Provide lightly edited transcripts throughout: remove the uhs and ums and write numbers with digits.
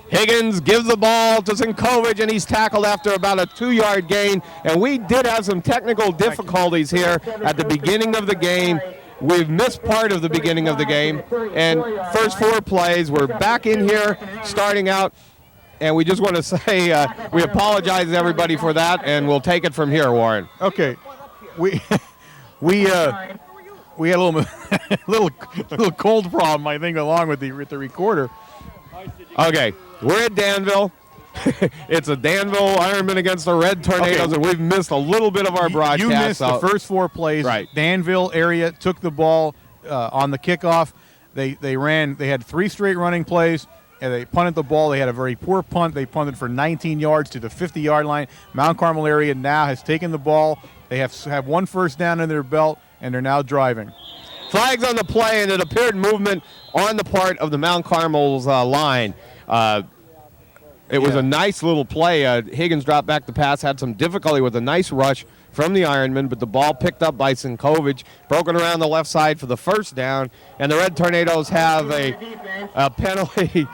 Higgins gives the ball to Zinkovich, and he's tackled after about a 2-yard gain. And we did have some technical difficulties here at the beginning of the game. We've missed part of the beginning of the game. And first 4 plays, we're back in here starting out. And we just want to say we apologize to everybody for that, and we'll take it from here, Warren. Okay. We had a little cold problem, I think, along with the recorder. Okay, we're at Danville. It's a Danville Ironman against the Red Tornadoes, and we've missed a little bit of our broadcast. You missed the first 4 plays. Right. Danville area took the ball on the kickoff. They had 3 straight running plays, and they punted the ball. They had a very poor punt. They punted for 19 yards to the 50-yard line. Mount Carmel area now has taken the ball. They have 1 first down in their belt, and they're now driving. Flags on the play, and it appeared movement on the part of the Mount Carmel's line. It was a nice little play. Higgins dropped back the pass, had some difficulty with a nice rush from the Ironman, but the ball picked up by Zinkovich, broken around the left side for the first down, and the Red Tornadoes have a penalty.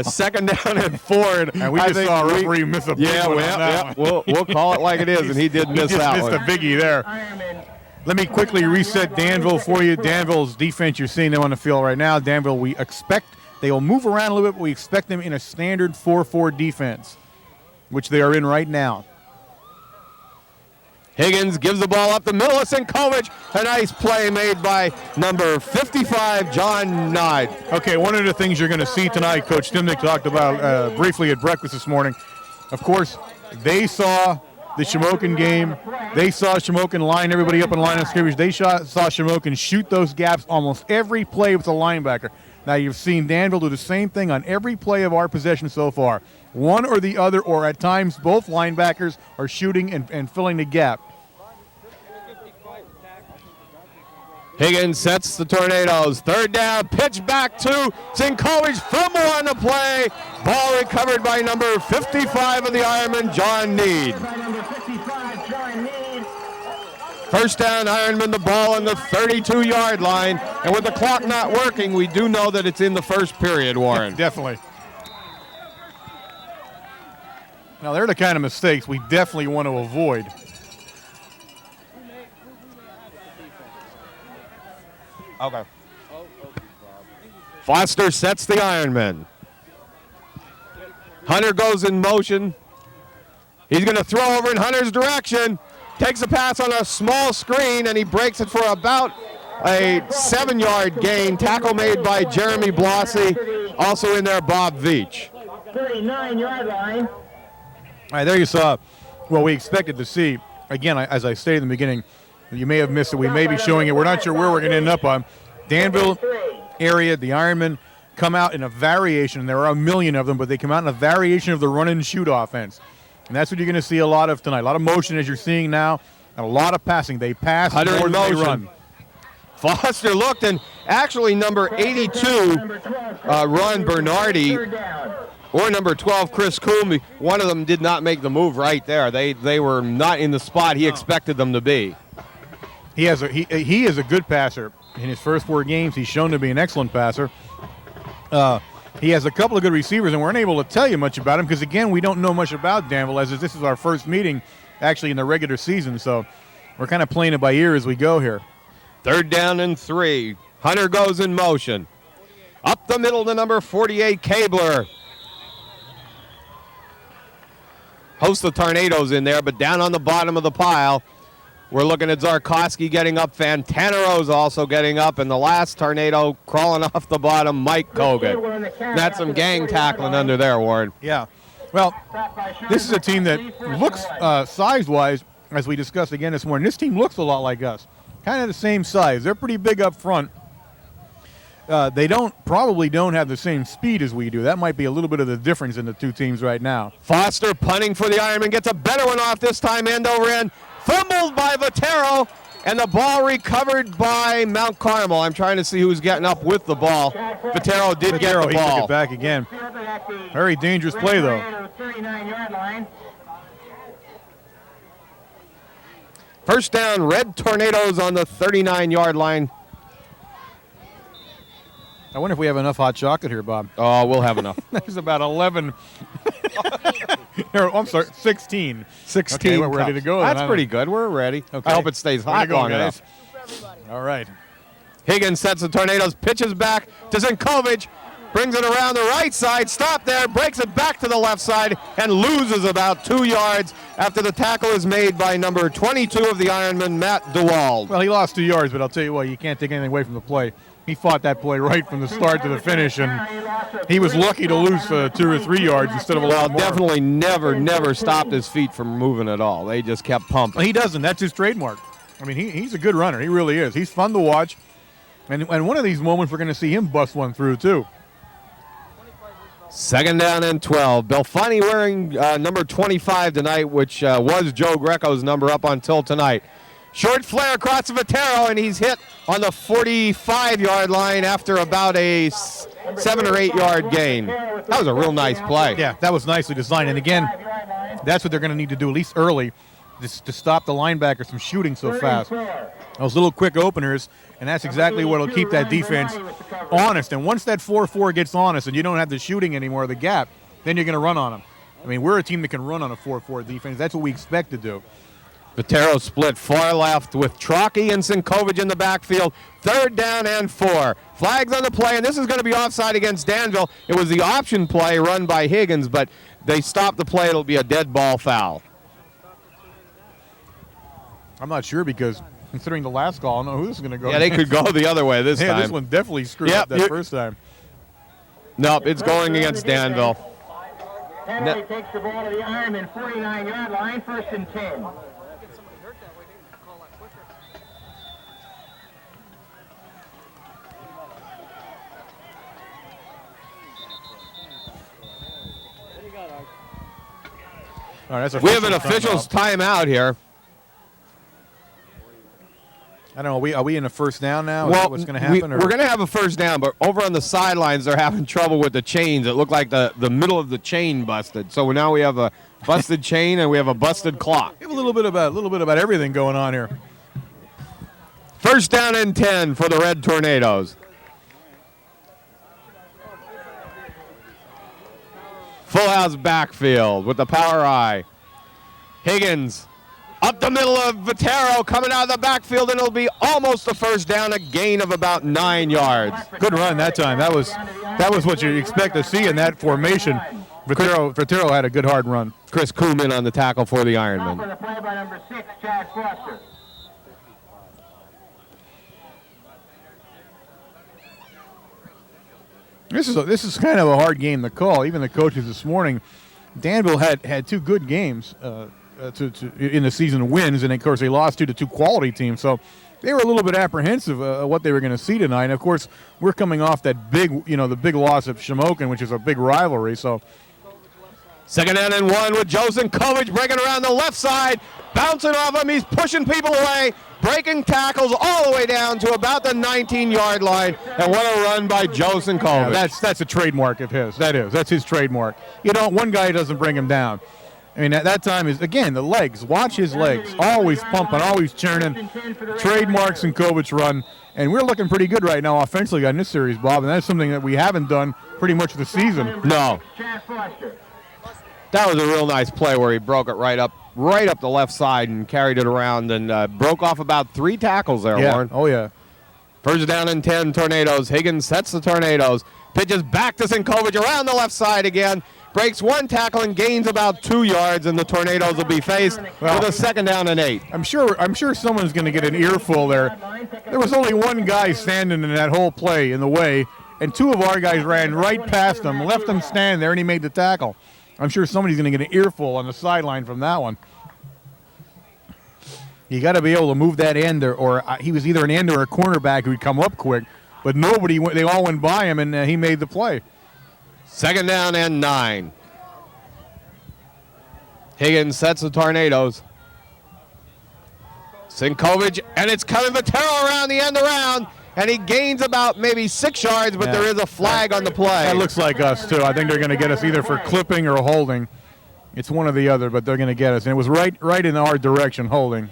Second down and 4. And we just saw a referee miss a big one on that one. We'll call it like it is, and he did miss that one. He just missed a biggie there. Let me quickly reset Danville for you. Danville's defense, you're seeing them on the field right now. Danville, we expect they will move around a little bit, but we expect them in a standard 4-4 defense, which they are in right now. Higgins gives the ball up the middle of Zinkovich. A nice play made by number 55, John Nide. Okay, one of the things you're going to see tonight, Coach Dimnick talked about briefly at breakfast this morning. Of course, they saw the Shamokin game. They saw Shamokin line everybody up in line of scrimmage. They saw Shamokin shoot those gaps almost every play with a linebacker. Now, you've seen Danville do the same thing on every play of our possession so far. One or the other, or at times both linebackers are shooting and filling the gap. Higgins sets the Tornadoes. Third down, pitch back to Zinkovich. Fumble on the play. Ball recovered by number 55 of the Ironman, John Need. First down, Ironman, the ball on the 32-yard line. And with the clock not working, we do know that it's in the first period, Warren. Definitely. Now, they're the kind of mistakes we definitely want to avoid. Okay. Foster sets the Ironman. Hunter goes in motion. He's going to throw over in Hunter's direction. Takes a pass on a small screen, and he breaks it for about a 7-yard gain. Tackle made by Jeremy Blossy. Also in there, Bob Veach. 39-yard line. All right, there you saw what we expected to see. Again, as I stated in the beginning, you may have missed it. We may be showing it. We're not sure where we're going to end up on. Danville area, the Ironmen come out in a variation, and there are a million of them, but they come out in a variation of the run-and-shoot offense. And that's what you're going to see a lot of tonight. A lot of motion, as you're seeing now, and a lot of passing. They pass more than they run. Foster looked, and actually number 82, Ron Bernardi, or number 12, Chris Coombe, one of them did not make the move right there. They were not in the spot he expected them to be. He is a good passer. In his first 4 games, he's shown to be an excellent passer. He has a couple of good receivers, and we're unable to tell you much about him because, again, we don't know much about Danville, as this is our first meeting actually in the regular season, so we're kind of playing it by ear as we go here. Third down and 3. Hunter goes in motion. Up the middle to number 48, Cabler. Host the Tornadoes in there, but down on the bottom of the pile, we're looking at Zarkowski getting up. Fantanaro's also getting up. And the last Tornado crawling off the bottom, Mike Kogan. That's some gang tackling under there, Warren. Yeah. Well, this is a team that looks size-wise, as we discussed again this morning, this team looks a lot like us. Kind of the same size. They're pretty big up front. They probably don't have the same speed as we do. That might be a little bit of the difference in the two teams right now. Foster punting for the Ironman. Gets a better one off this time, end over end. Fumbled by Votero, and the ball recovered by Mount Carmel. I'm trying to see who's getting up with the ball. Votero did get the ball. He took it back again. Very dangerous play, though. 39-yard line. First down, Red Tornadoes on the 39-yard line. I wonder if we have enough hot chocolate here, Bob. Oh, we'll have enough. There's about 11. I'm sorry, 16. 16. Okay, we're ready to go. That's pretty good. We're ready. Okay. I hope it stays hot long enough. All right. Higgins sets the Tornadoes, pitches back to Zinkovic, brings it around the right side, stop there, breaks it back to the left side, and loses about 2 yards after the tackle is made by number 22 of the Ironman, Matt DeWald. Well, he lost 2 yards, but I'll tell you what, you can't take anything away from the play. He fought that play right from the start to the finish, and he was lucky to lose 2 or 3 yards instead of a lot more. Definitely never stopped his feet from moving at all. They just kept pumping. Well, he doesn't. That's his trademark. I mean, he's a good runner. He really is. He's fun to watch. And one of these moments, we're going to see him bust one through, too. 2nd down and 12. Belfani wearing number 25 tonight, which was Joe Greco's number up until tonight. Short flare across Vitero, and he's hit on the 45-yard line after about a 7 or 8 yard gain. That was a real nice play. Yeah, that was nicely designed. And again, that's what they're going to need to do, at least early, to stop the linebackers from shooting so fast. Those little quick openers, and that's exactly what will keep that defense honest. And once that 4-4 gets honest and you don't have the shooting anymore, the gap, then you're going to run on them. I mean, we're a team that can run on a 4-4 defense. That's what we expect to do. Vitero split far left with Trocky and Sinkovic in the backfield. 3rd down and 4. Flags on the play, and this is going to be offside against Danville. It was the option play run by Higgins, but they stopped the play. It'll be a dead ball foul. I'm not sure because considering the last call, I don't know who this is going to go. Yeah, they could go the other way this time. Yeah, this one definitely screwed up that first time. Nope, it's going against Danville. Penalty takes the ball to the Ironman 49-yard line, 1st and 10. All right, that's we have an official's timeout here. I don't know. Are we in a first down now? Well, what's going to happen? We're going to have a first down, but over on the sidelines, they're having trouble with the chains. It looked like the middle of the chain busted. So now we have a busted chain and we have a busted clock. We have a little bit about everything going on here. 1st down and 10 for the Red Tornadoes. Full house backfield with the power eye. Higgins up the middle of Vitero, coming out of the backfield, and it'll be almost a 1st down, a gain of about 9 yards. Good run that time. That was what you expect to see in that formation. Vitero had a good hard run. Chris Kuhlman on the tackle for the Ironman. For the play by number 6, Chad Foster. This is kind of a hard game to call. Even the coaches this morning, Danville had 2 good games in the season wins, and of course they lost to 2 quality teams. So they were a little bit apprehensive of what they were going to see tonight. And of course, we're coming off that the big loss of Shamokin, which is a big rivalry. So 2nd down and 1 with Joseph Kovic breaking around the left side, bouncing off him. He's pushing people away, breaking tackles all the way down to about the 19-yard line. And what a run by Joseph Kovic. Yeah, that's a trademark of his. That's his trademark. One guy doesn't bring him down. I mean, at that time is, again, the legs. Watch his legs. Always pumping, always churning. Trademarks and Kovic run. And we're looking pretty good right now offensively on this series, Bob. And that's something that we haven't done pretty much this season. No. That was a real nice play where he broke it right up the left side and carried it around and broke off about 3 tackles there, Warren. Oh, yeah. 1st down and 10, Tornadoes. Higgins sets the Tornadoes. Pitches back to Sinkovic around the left side again. Breaks 1 tackle and gains about 2 yards, and the Tornadoes will be faced with a 2nd down and 8. I'm sure someone's going to get an earful there. There was only 1 guy standing in that whole play in the way, and 2 of our guys ran right past him, left him stand there, and he made the tackle. I'm sure somebody's going to get an earful on the sideline from that one. You got to be able to move that end, or he was either an end or a cornerback who'd come up quick, but they all went by him, and he made the play. 2nd down and 9. Higgins sets the Tornadoes. Sinkovic, and it's coming Vitero around the end around, and he gains about maybe 6 yards, but there is a flag on the play. That looks like us, too. I think they're going to get us either for clipping or holding. It's one or the other, but they're going to get us. And it was right in our direction, holding.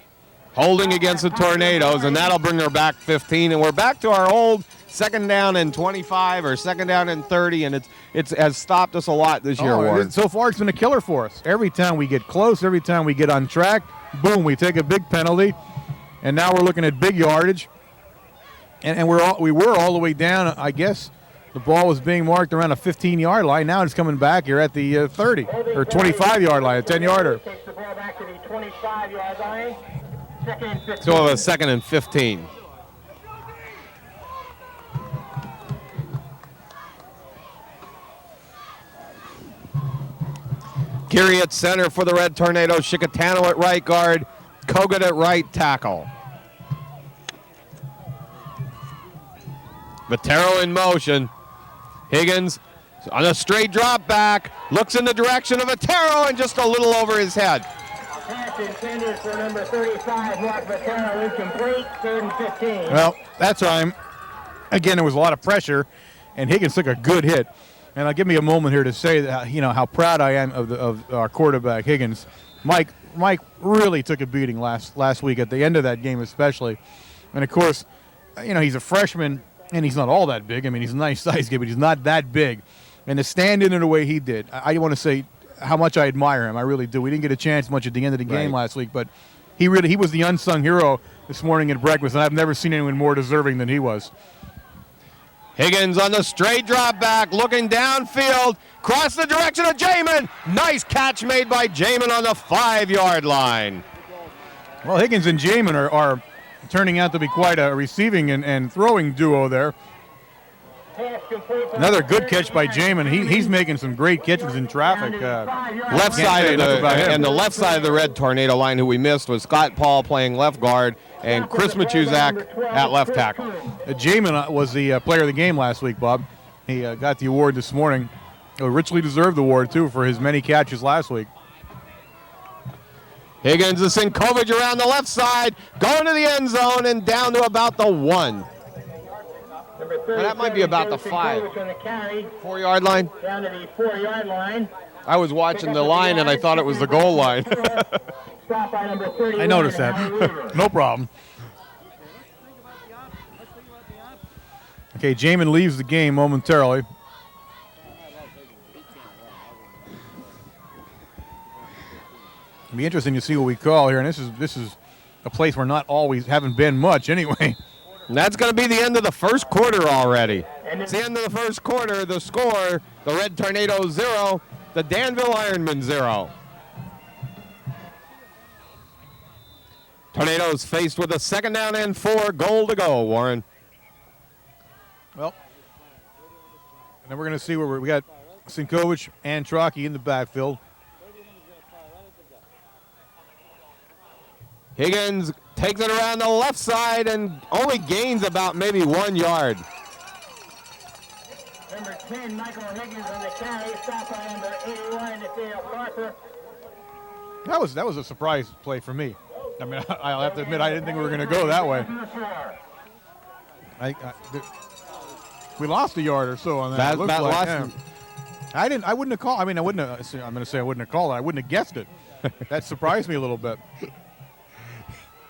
Holding against the Tornadoes, and that'll bring her back 15, and we're back to our old second down and 25 or second down and 30, and it has stopped us a lot this year, Warren. So far, it's been a killer for us. Every time we get close, every time we get on track, boom, we take a big penalty, and now we're looking at big yardage. And we were all the way down, I guess. The ball was being marked around a 15-yard line. Now it's coming back here at the 30 or 25-yard line, a 10-yarder. Takes the ball back to the 25-yard line. Second and 15. So a second and 15. Geary at center for the Red Tornadoes. Chicatano at right guard. Kogut at right tackle. Vatero in motion. Higgins on a straight drop back. Looks in the direction of Vatero and just a little over his head. Pass intended for number 35, Mark Vatero, incomplete. Third and 15. Well, that time, again, there was a lot of pressure, and Higgins took a good hit. And I'll give me a moment here to say that, how proud I am of our quarterback, Higgins. Mike really took a beating last week at the end of that game especially. And, of course, he's a freshman, and he's not all that big. I mean, he's a nice size kid, but he's not that big. And to stand in the way he did, I want to say how much I admire him. I really do. We didn't get a chance much at the end of the game last week, but he was the unsung hero this morning at breakfast, and I've never seen anyone more deserving than he was. Higgins on the straight drop back, looking downfield, cross the direction of Jamin. Nice catch made by Jamin on the 5-yard line. Well, Higgins and Jamin are turning out to be quite a receiving and throwing duo there. Another good catch by Jamin. He's making some great catches in traffic. Left side of the left side of the Red Tornado line, who we missed, was Scott Paul playing left guard and Chris Machuzak at left tackle. Jamin was the player of the game last week, Bob. He got the award this morning. A richly deserved award, too, for his many catches last week. Higgins to Sinkovich around the left side, going to the end zone and down to about the 1. Well, that might be about the 5. 4-yard line? Down to the 4-yard line. I was watching the line and I thought it was the goal line. Stop by number 31. I noticed that. No problem. Okay, Jamin leaves the game momentarily. It'll be interesting to see what we call here, and this is a place we're not always haven't been much anyway. And that's going to be the end of the first quarter already. It's the end of the first quarter. The score, the Red Tornadoes 0, the Danville Ironmen 0. Tornadoes faced with a second down and 4, goal to go, Warren. Well, and then we're going to see where we got Sinkovich and Trocchi in the backfield. Higgins takes it around the left side and only gains about maybe 1 yard. Number 10, Michael Higgins on the carry. Stop by number 81, Nathaniel Parker. That was a surprise play for me. I mean, I'll have to admit, I didn't think we were going to go that way. We lost a yard or so on that. I wouldn't have called. I mean, I'm going to say I wouldn't have called it. I wouldn't have guessed it. That surprised me a little bit.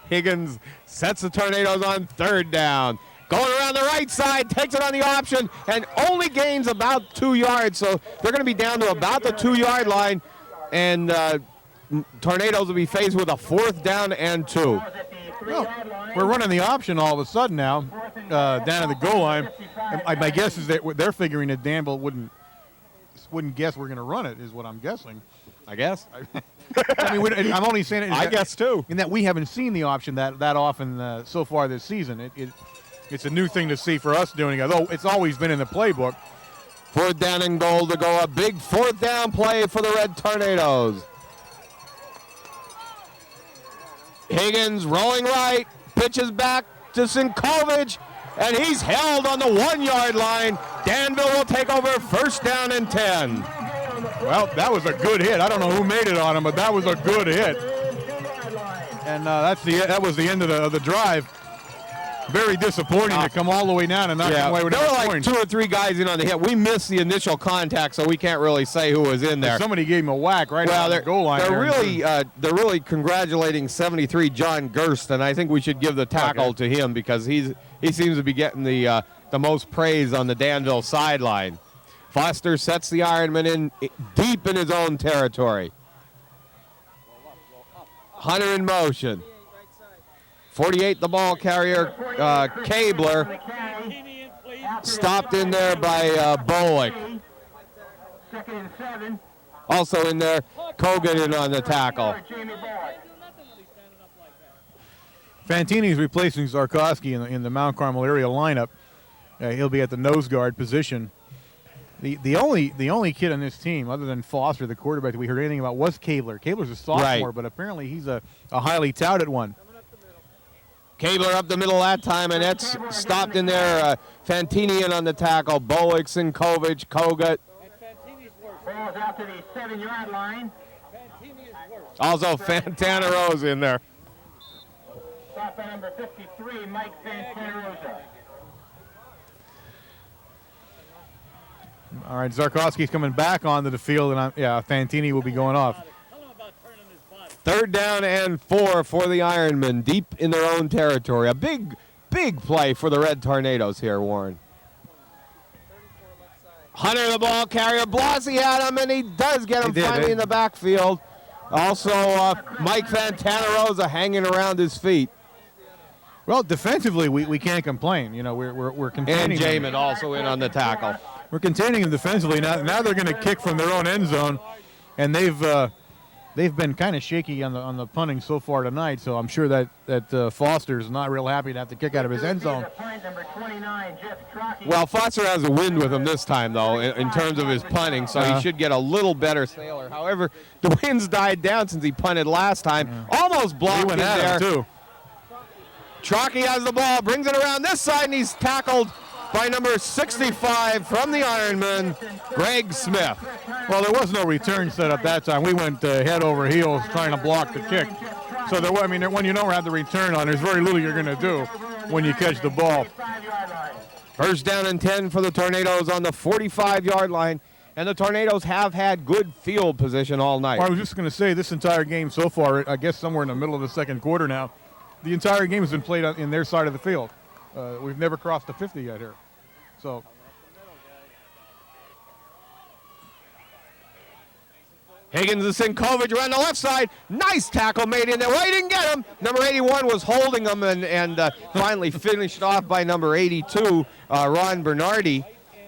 Higgins sets the Tornadoes on third down. Going around the right side, takes it on the option, and only gains about 2 yards. So they're going to be down to about the 2-yard line, and Tornadoes will be faced with a 4th down and 2. Well, we're running the option all of a sudden now down at the goal line. And my guess is that they're figuring that Danville wouldn't guess we're going to run it, is what I'm guessing. I guess. I mean, I'm only saying it. I guess too. In that we haven't seen the option that often so far this season. It's a new thing to see for us doing it, although it's always been in the playbook. 4th down and goal to go. A big 4th down play for the Red Tornadoes. Higgins rolling right, pitches back to Sinkovich, and he's held on the 1-yard line. Danville will take over 1st down and 10. Well, that was a good hit. I don't know who made it on him, but that was a good hit. And that was the end of the drive. Very disappointing to come all the way down and knock him away with there were like points. 2 or 3 guys in on the hit. We missed the initial contact, so we can't really say who was in there. Somebody gave him a whack right on the goal line. They're really congratulating 73 John Gerst, and I think we should give the tackle to him because he seems to be getting the the most praise on the Danville sideline. Foster sets the Ironman in deep in his own territory. Hunter in motion. 48, the ball carrier, Cabler. Stopped in there by Bolick. Second and 7. Also in there, Kogan in on the tackle. Fantini's replacing Zarkowski in the Mount Carmel area lineup. He'll be at the nose guard position. The only kid on this team, other than Foster, the quarterback that we heard anything about, was Cabler. Cabler's a sophomore, Right. but apparently he's a highly touted one. Cabler up the middle that time, and that's stopped in there. Fantini in on the tackle. Bolick, Sinkovic, Kogut. Ball's out to the 7-yard line. Also Fantanero's in there. Stop by number 53, Mike Fantanerosa. All right, Zarkowski's coming back onto the field, and Fantini will be going off. 3rd down and 4 for the Ironmen, deep in their own territory. A big play for the Red Tornadoes here, Warren. Hunter, the ball carrier. Blassie had him, and he does get him finally in the backfield. Also, Mike Fantanerosa hanging around his feet. Well, defensively, we can't complain. You know, we're containing. And Jamin also in on the tackle. We're containing them defensively. Now they're going to kick from their own end zone, and they've been kind of shaky on the punting so far tonight. So I'm sure that Foster's not real happy to have to kick out of his end zone. Well, Foster has a wind with him this time, though, in terms of his punting, so he should get a little better sailor. However, the wind's died down since he punted last time. Almost blocked in there. Too. Trockey has the ball, brings it around this side, and he's tackled by number 65 from the Ironman, Greg Smith. Well, there was no return set up that time. We went head over heels trying to block the kick. So when you don't have the return on, there's very little you're going to do when you catch the ball. 1st down and 10 for the Tornadoes on the 45-yard line, and the Tornadoes have had good field position all night. Well, I was just going to say, this entire game so far, I guess somewhere in the middle of the 2nd quarter now, the entire game has been played in their side of the field. We've never crossed the 50 yet here. So Higgins and Sinkovic around the left side. Nice tackle made in there. Well, he didn't get him. Number 81 was holding him and finally finished off by number 82, Ron Bernardi.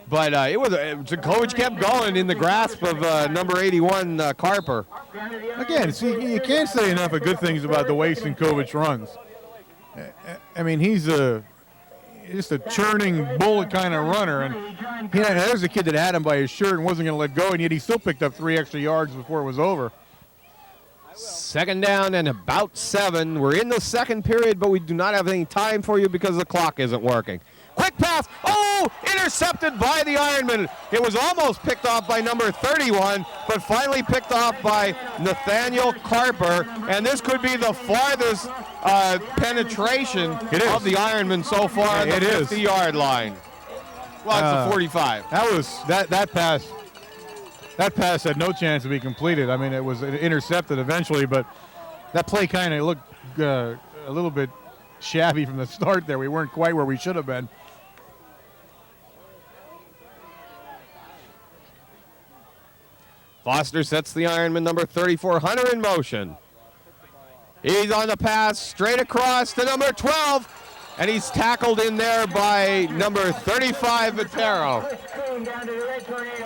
But Sinkovic kept going in the grasp of number 81, Carper. Again, see, you can't say enough of good things about the way Sinkovic runs. I mean, he's just a churning bullet kind of runner. And there's a kid that had him by his shirt and wasn't going to let go, and yet he still picked up 3 extra yards before it was over. 2nd down and about 7. We're in the 2nd period, but we do not have any time for you because the clock isn't working. Quick pass. Oh, intercepted by the Ironman. It was almost picked off by number 31, but finally picked off by Nathaniel Carper. And this could be the farthest penetration of the Ironman so far at the 50-yard line. Well, it's the 45. That pass. That pass had no chance to be completed. I mean, it was intercepted eventually, but that play kind of looked a little bit shabby from the start there. We weren't quite where we should have been. Foster sets the Ironman, number 34, Hunter in motion. He's on the pass, straight across to number 12, and he's tackled in there by number 35, Vitero.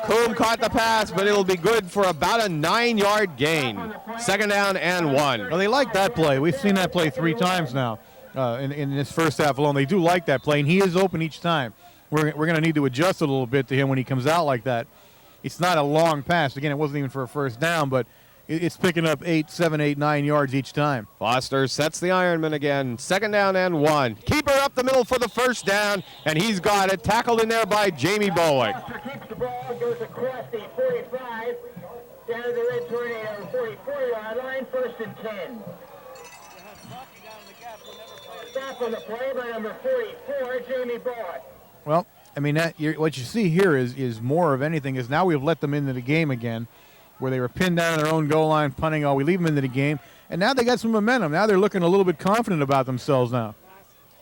Coombe caught the pass, but it'll be good for about a 9-yard gain. 2nd down and 1. Well, they like that play. We've seen that play 3 times now in this first half alone. They do like that play, and he is open each time. We're going to need to adjust a little bit to him when he comes out like that. It's not a long pass. Again, it wasn't even for a 1st down, but it's picking up 7, 8, 9 yards each time. Foster sets the Ironman again. 2nd down and 1. Keeper up the middle for the 1st down, and he's got it. Tackled in there by Jamie Bolick. Keeps the ball, goes across the 45, down to the Red Tornado 44-yard line, 1st and 10. Stop on the play by number 44, Jamie Bolick. Well, I mean, what you see here is more of anything is now we've let them into the game again, where they were pinned down in their own goal line, punting all. We leave them into the game, and now they got some momentum. Now they're looking a little bit confident about themselves now.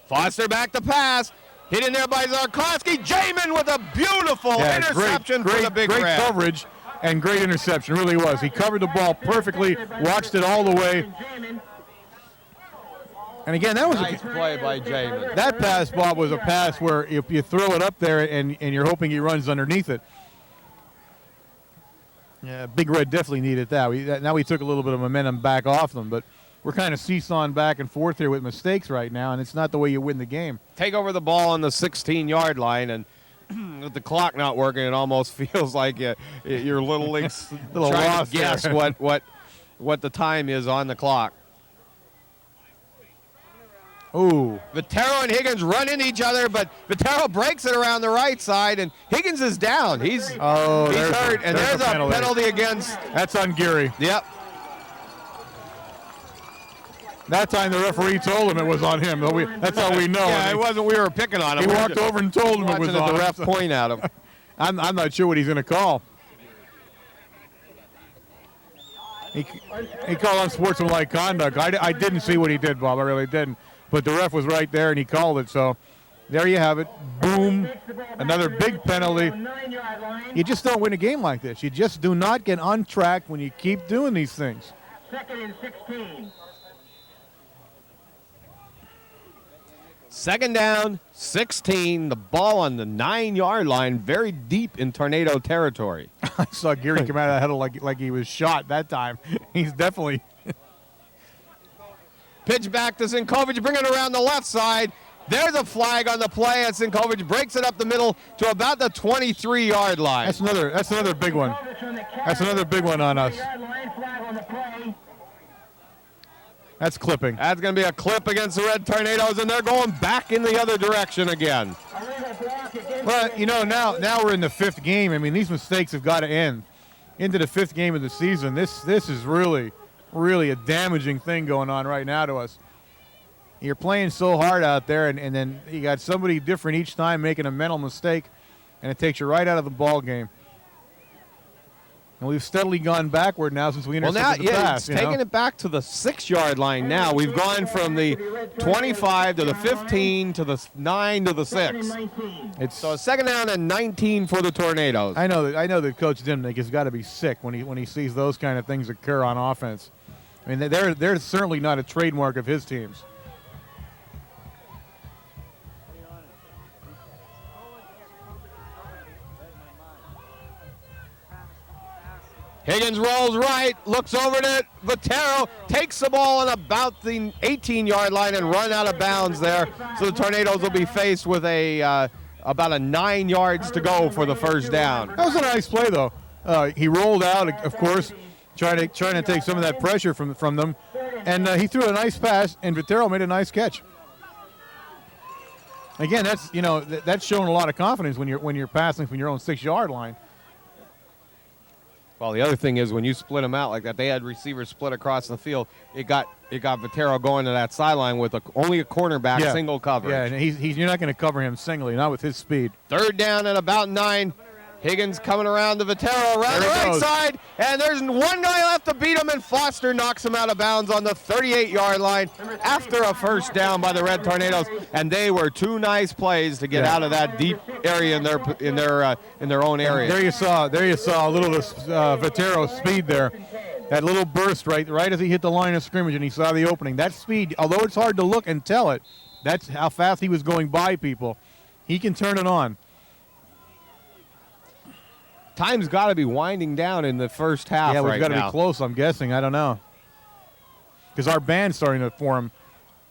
Foster back to pass. Hit in there by Zarkowski. Jamin with a beautiful interception for the Big Red. Great coverage and great interception, really was. He covered the ball perfectly, watched it all the way. And again, that was nice play by Jamin. That pass, Bob, was a pass where if you throw it up there and you're hoping he runs underneath it. Yeah, Big Red definitely needed that. Now we took a little bit of momentum back off them, but we're kind of seesawing back and forth here with mistakes right now, and it's not the way you win the game. Take over the ball on the 16-yard line, and with the clock not working, it almost feels like your little league's trying to guess what the time is on the clock. Ooh. Vitero and Higgins run into each other, but Vitero breaks it around the right side, and Higgins is down. He's hurt, and there's a penalty against. That's on Geary. Yep. That time the referee told him it was on him. That's how we know. Yeah, it wasn't. We were picking on him. He walked over and told him it was on him. The ref point at him. I'm not sure what he's going to call. He called unsportsmanlike conduct. I didn't see what he did, Bob. I really didn't. But the ref was right there, and he called it. So there you have it. Boom. Another big penalty. You just don't win a game like this. You just do not get on track when you keep doing these things. 2nd and 16. Second down, 16. The ball on the 9-yard line, very deep in tornado territory. I saw Geary come out of the huddle like he was shot that time. He's definitely. Pitch back to Sinkovic, bring it around the left side. There's a flag on the play, and Sinkovic breaks it up the middle to about the 23-yard line. That's another big one. That's another big one on us. That's clipping. That's going to be a clip against the Red Tornadoes, and they're going back in the other direction again. Well, now we're in the 5th game. I mean, these mistakes have got to end. Into the 5th game of the season. This is really a damaging thing going on right now to us. You're playing so hard out there, and then you got somebody different each time making a mental mistake, and it takes you right out of the ball game. And we've steadily gone backward now since we intercepted the pass. It's taking it back to the 6-yard line now. We've gone from the 25 to the 15 to the 9 to the 6. So a second down and 19 for the Tornadoes. I know that Coach Dimnick has got to be sick when he sees those kind of things occur on offense. I mean, they're certainly not a trademark of his teams. Higgins rolls right, looks over to Vitero, takes the ball on about the 18-yard line and run out of bounds there. So the Tornadoes will be faced with about 9 yards to go for the first down. That was a nice play, though. He rolled out, of course, trying to take some of that pressure from them, and he threw a nice pass, and Vitero made a nice catch. Again, that's showing a lot of confidence when you're passing from your own 6-yard line. Well, the other thing is when you split them out like that, they had receivers split across the field. It got Vitero going to that sideline with only a cornerback single coverage. Yeah, and you're not going to cover him singly, not with his speed. Third down at about 9. Higgins coming around to Vitero around the right side, and there's one guy left to beat him, and Foster knocks him out of bounds on the 38-yard line after a first down by the Red Tornadoes. And they were 2 nice plays to get out of that deep area in their own area. And there you saw a little of Vitero's speed there. That little burst right as he hit the line of scrimmage and he saw the opening. That speed, although it's hard to look and tell it, that's how fast he was going by people. He can turn it on. Time's got to be winding down in the first half right now. Yeah, we've got to be close, I'm guessing. I don't know. Because our band's starting to form.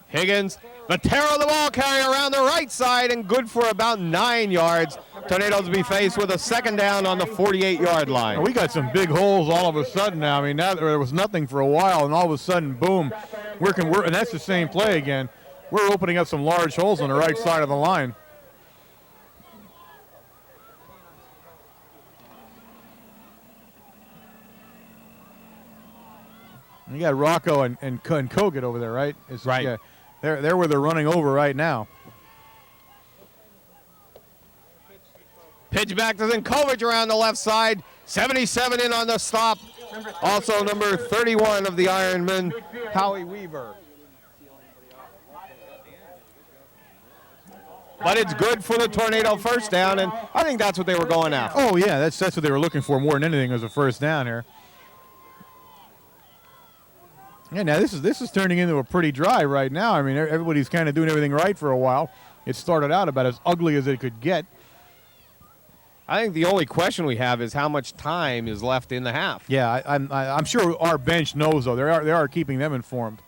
Higgins, Vitero the ball carrier around the right side and good for about 9 yards. Tornadoes will be faced with a second down on the 48-yard line. We got some big holes all of a sudden now. I mean, now there was nothing for a while, and all of a sudden, boom. And that's the same play again. We're opening up some large holes on the right side of the line. You got Rocco and Kogut over there, right? Right. Yeah, they're where they're running over right now. Pitch back to Zinkovic around the left side. 77 in on the stop. Also number 31 of the Ironman, Howie Weaver. But it's good for the Tornado first down, and I think that's what they were going after. Oh, yeah, that's what they were looking for more than anything was a first down here. Yeah, now this is turning into a pretty drive right now. I mean, everybody's kind of doing everything right for a while. It started out about as ugly as it could get. I think the only question we have is how much time is left in the half. Yeah, I'm sure our bench knows, though. They are keeping them informed.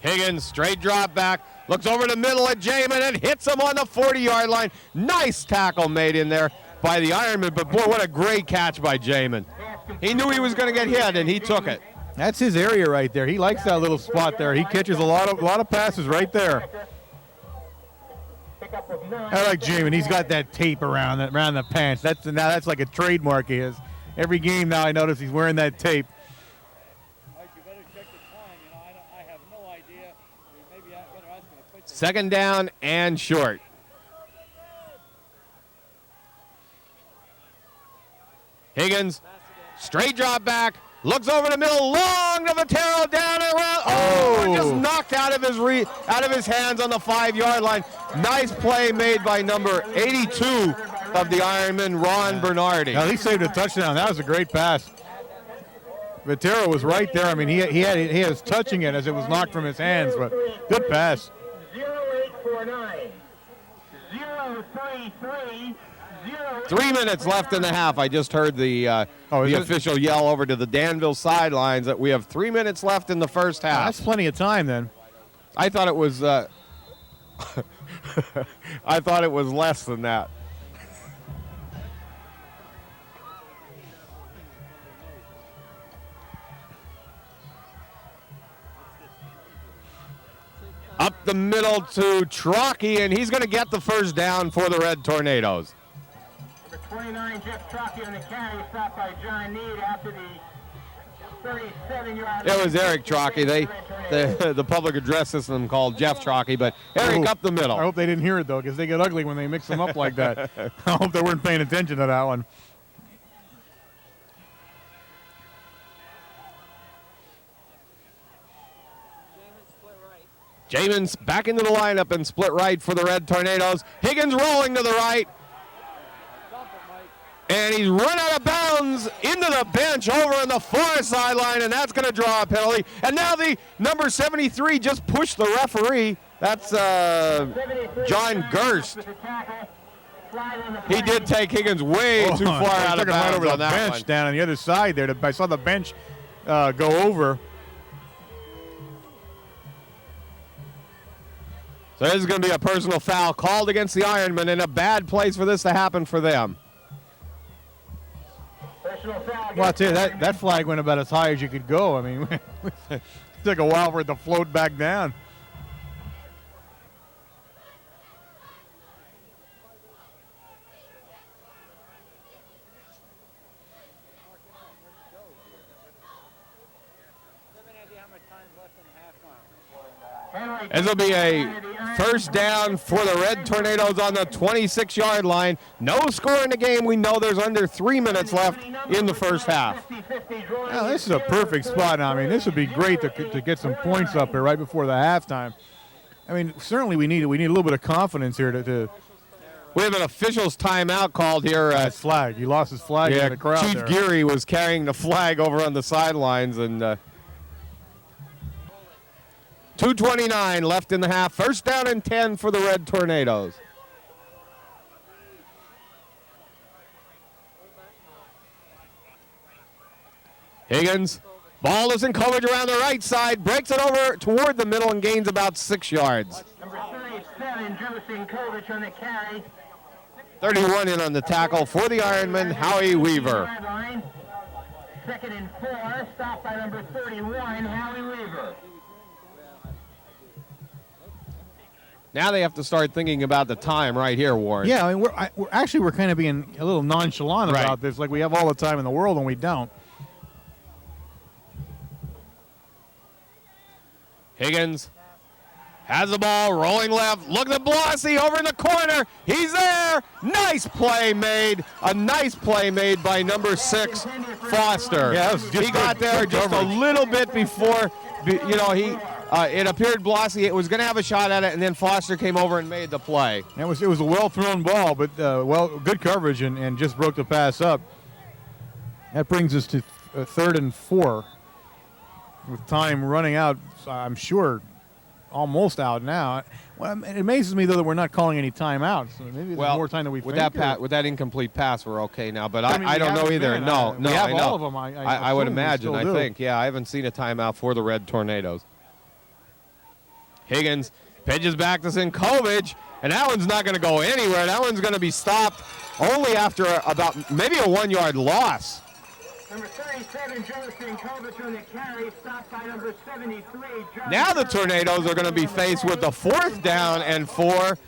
Higgins, straight drop back, looks over the middle at Jamin and hits him on the 40-yard line. Nice tackle made in there by the Ironman, but boy, what a great catch by Jamin. He knew he was going to get hit, and he took it. That's his area right there. He likes that little spot there. He catches a lot of passes right there. I like Jamin. He's got that tape around the pants. That's like a trademark he is. Every game now I notice he's wearing that tape. Second down and short. Higgins, straight drop back, looks over the middle, long to Vitero, down and around. Oh, just knocked out of his hands on the 5-yard line. Nice play made by number 82 of the Ironman, Ron Bernardi. Now he saved a touchdown. That was a great pass. Vitero was right there. I mean, he was touching it as it was knocked from his hands, but good pass. 0849 033 3 minutes left in the half. I just heard the official yell over to the Danville sidelines that we have 3 minutes left in the first half. That's plenty of time then. I thought it was I thought it was less than that. Up the middle to Trockey, and he's going to get the first down for the Red Tornadoes. Number 29, Jeff Trockey on the carry, stopped by John Need after the 37-yard line. It was Eric Trockey. The public address system called Jeff Trockey, but Eric up the middle. I hope they didn't hear it, though, because they get ugly when they mix them up like that. I hope they weren't paying attention to that one. Jamin's back into the lineup and split right for the Red Tornadoes. Higgins rolling to the right. And he's run out of bounds into the bench over on the far sideline, and that's going to draw a penalty. And now the number 73 just pushed the referee. That's John Gerst. He did take Higgins way too far out of bounds right over on the that bench one. down on the other side there. I saw the bench go over. So this is going to be a personal foul called against the Ironmen, and a bad place for this to happen for them. Well, I'll tell you, that flag went about as high as you could go. I mean, it took a while for it to float back down. This will be a first down for the Red Tornadoes on the 26-yard line. No score in the game. We know there's under 3 minutes left in the first half. Well, this is a perfect spot now. I mean, this would be great to get some points up here right before the halftime. I mean, certainly we need a little bit of confidence here to We have an official's timeout called here. His flag. He lost his flag in the crowd Chief there. Geary was carrying the flag over on the sidelines, and 2:29 left in the half. First down and 10 for the Red Tornadoes. Higgins, ball is in coverage around the right side, breaks it over toward the middle and gains about 6 yards. Number 37, Drew Sinkovich on the carry. 31 in on the tackle for the Ironman, Howie Weaver. Second and 4, stopped by number 31, Howie Weaver. Now they have to start thinking about the time right here, Warren. Yeah, I mean, we're kind of being a little nonchalant about this, like we have all the time in the world, and we don't. Higgins has the ball, rolling left. Look at Blassie over in the corner. He's there. Nice play made. A nice play made by number 6, Foster. Yeah, that was just he got there just a little bit before. You know, it appeared Blossy was going to have a shot at it, and then Foster came over and made the play. It was a well-thrown ball, but good coverage and just broke the pass up. That brings us to 3rd and 4 with time running out, I'm sure, almost out now. Well, it amazes me, though, that we're not calling any timeouts. So maybe there's more time than we with think. With that incomplete pass, we're okay now. But I mean, I don't know either. No, we have I know. all of them. I would imagine. I do. think. Yeah, I haven't seen a timeout for the Red Tornadoes. Higgins pitches back to Sinkovich, and that one's not going to go anywhere. That one's going to be stopped only after about maybe a 1-yard loss. Number 37, Joe Sinkovich on the carry, stopped by number 73. Now the Tornadoes are going to be faced with the 4th down and 4,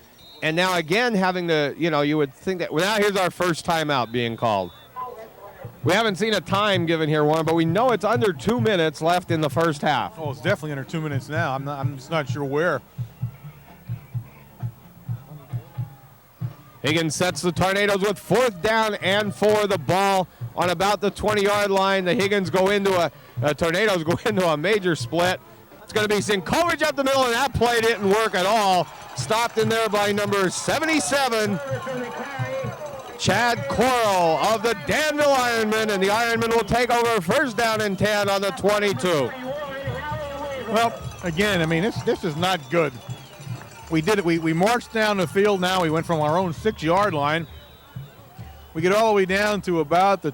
and now again having to, you would think that, well, now here's our first timeout being called. We haven't seen a time given here, Warren, but we know it's under 2 minutes left in the first half. Oh, it's definitely under 2 minutes now. I'm just not sure where. Higgins sets the Tornadoes with 4th down and 4. The ball on about the 20-yard line. The Higgins go into Tornadoes go into a major split. It's going to be Sinkovich up the middle, and that play didn't work at all. Stopped in there by number 77, Chad Coral of the Danville Ironmen, and the Ironmen will take over 1st down and 10 on the 22. Well, again, I mean, this is not good. We did it. We marched down the field now. We went from our own 6-yard line. We get all the way down to about the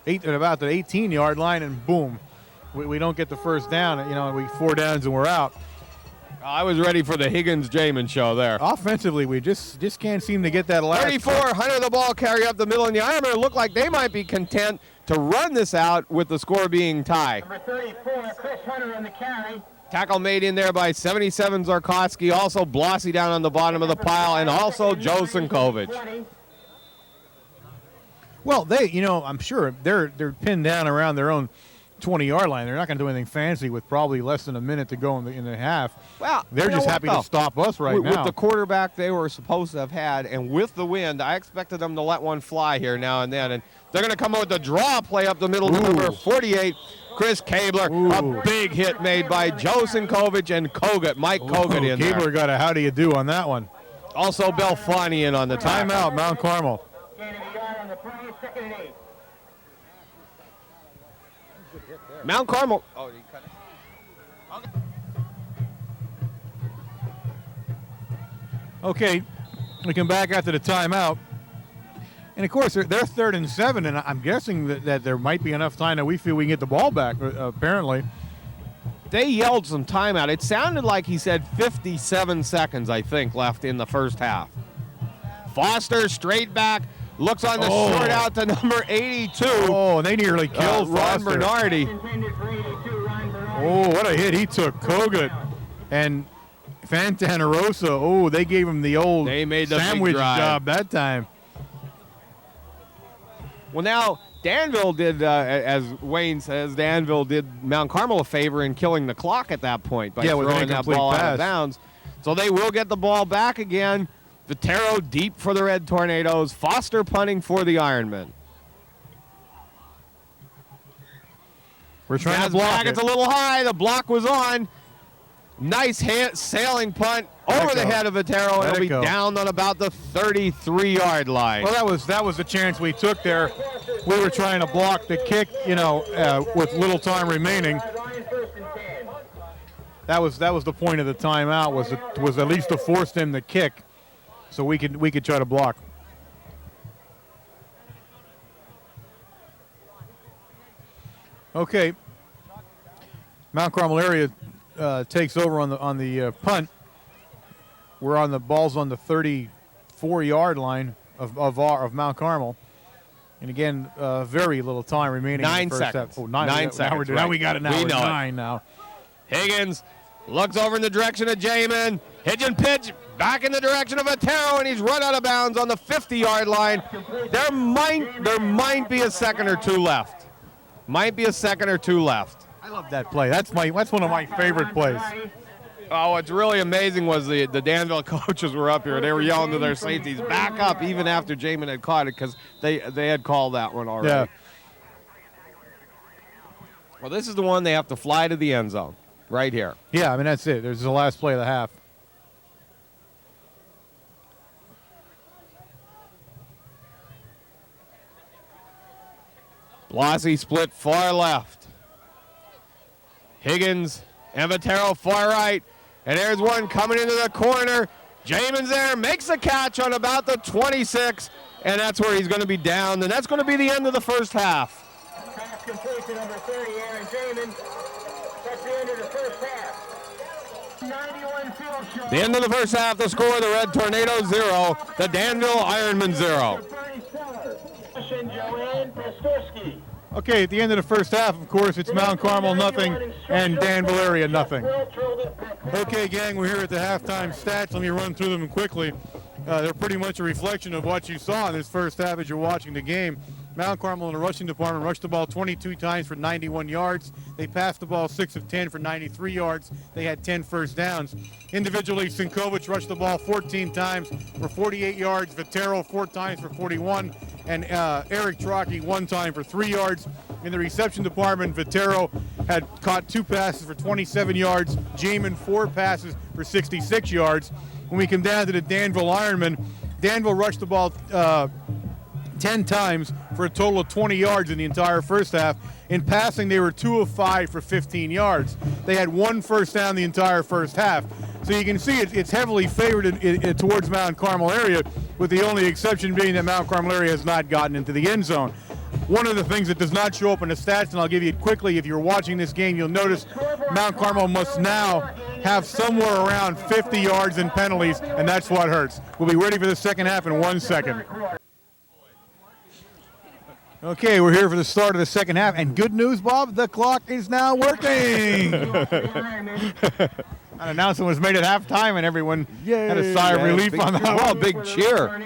18-yard line, and boom, we don't get the 1st down. We 4 downs and we're out. I was ready for the Higgins-Jamin show there. Offensively, we just can't seem to get that last. 34, Hunter the ball carry up the middle, and the Ironmen look like they might be content to run this out with the score being tied. Number 34, Chris Hunter on the carry. Tackle made in there by 77 Zarkowski, also Blossy down on the bottom of the pile, and also Joe Sinkovich. Well, I'm sure they're pinned down around their own 20-yard line. They're not going to do anything fancy with probably less than a minute to go in the half. Well, they're just happy to stop us right now. With the quarterback they were supposed to have had, and with the wind, I expected them to let one fly here now and then. And they're going to come up with the draw play up the middle to number 48, Chris Kabler. A big hit made by Joe Sinkovich and Kogut, Mike Kogut in there. Kabler got a how do you do on that one. Also Belfani in on the timeout, Mount Carmel. Mount Carmel. Oh, he cut it. Okay, we come back after the timeout. And, of course, they're 3rd and 7, and I'm guessing that there might be enough time that we feel we can get the ball back, apparently. They yelled some timeout. It sounded like he said 57 seconds, I think, left in the first half. Foster straight back. Looks on the short out to number 82. Oh, and they nearly killed Ron Foster. Bernardi. Oh, what a hit he took. Kogut and Fantanarosa. Oh, they gave him the old sandwich job that time. Well, now Danville did, as Wayne says, Danville did Mount Carmel a favor in killing the clock at that point by throwing that ball out of bounds. So they will get the ball back again. Viterro deep for the Red Tornadoes. Foster punting for the Ironmen. We're trying to block it. It's a little high. The block was on. Nice sailing punt over the head of Viterro. It'll be down on about the 33-yard line. Well, that was the chance we took there. We were trying to block the kick, with little time remaining. That was the point of the timeout. Was at least to force them to kick, so we could try to block. Okay. Mount Carmel area takes over on the punt. We're on the balls on the 34-yard line of Mount Carmel. And again, very little time remaining. 9 seconds. Oh, 9 seconds. Now we got it now. We know 9 now. Higgins looks over in the direction of Jamin. Hitchin' pitch back in the direction of Viterro, and he's run out of bounds on the 50-yard line. There might be a second or two left. Might be a second or two left. I love that play. That's one of my favorite plays. Oh, what's really amazing was the Danville coaches were up here. They were yelling to their safeties, back up, even after Jamin had caught it, because they had called that one already. Yeah. Well, this is the one they have to fly to the end zone. right here. Yeah, I mean, that's it. There's the last play of the half. Blasi split far left. Higgins and Viterro far right. And there's one coming into the corner. Jamin's there, makes a catch on about the 26, and that's where he's going to be down. And that's going to be the end of the first half. Pass complete to number 30, Aaron Jamin. That's the end of the first half. 91 field shot. The end of the first half, the score, the Red Tornadoes 0, the Danville Ironmen 0. Joanne Pastorsky. Okay, at the end of the first half, of course, it's Mount Carmel nothing and Danville area nothing. Okay, gang, we're here at the halftime stats. Let me run through them quickly. They're pretty much a reflection of what you saw in this first half as you're watching the game. Mount Carmel in the rushing department rushed the ball 22 times for 91 yards. They passed the ball 6 of 10 for 93 yards. They had 10 first downs. Individually, Sinkovich rushed the ball 14 times for 48 yards. Viterro 4 times for 41. And Eric Trocchi 1 time for 3 yards. In the reception department, Viterro had caught 2 passes for 27 yards. Jamin 4 passes for 66 yards. When we come down to the Danville Ironmen, Danville rushed the ball 10 times for a total of 20 yards in the entire first half. In passing, they were 2 of 5 for 15 yards. They had 1 first down the entire first half. So you can see it's heavily favored towards Mount Carmel area, with the only exception being that Mount Carmel area has not gotten into the end zone. One of the things that does not show up in the stats, and I'll give you it quickly, if you're watching this game, you'll notice Mount Carmel must now have somewhere around 50 yards in penalties, and that's what hurts. We'll be ready for the second half in 1 second. Okay, we're here for the start of the second half, and good news, Bob, the clock is now working. An announcement was made at halftime, and everyone had a sigh of relief on that. Well, big cheer.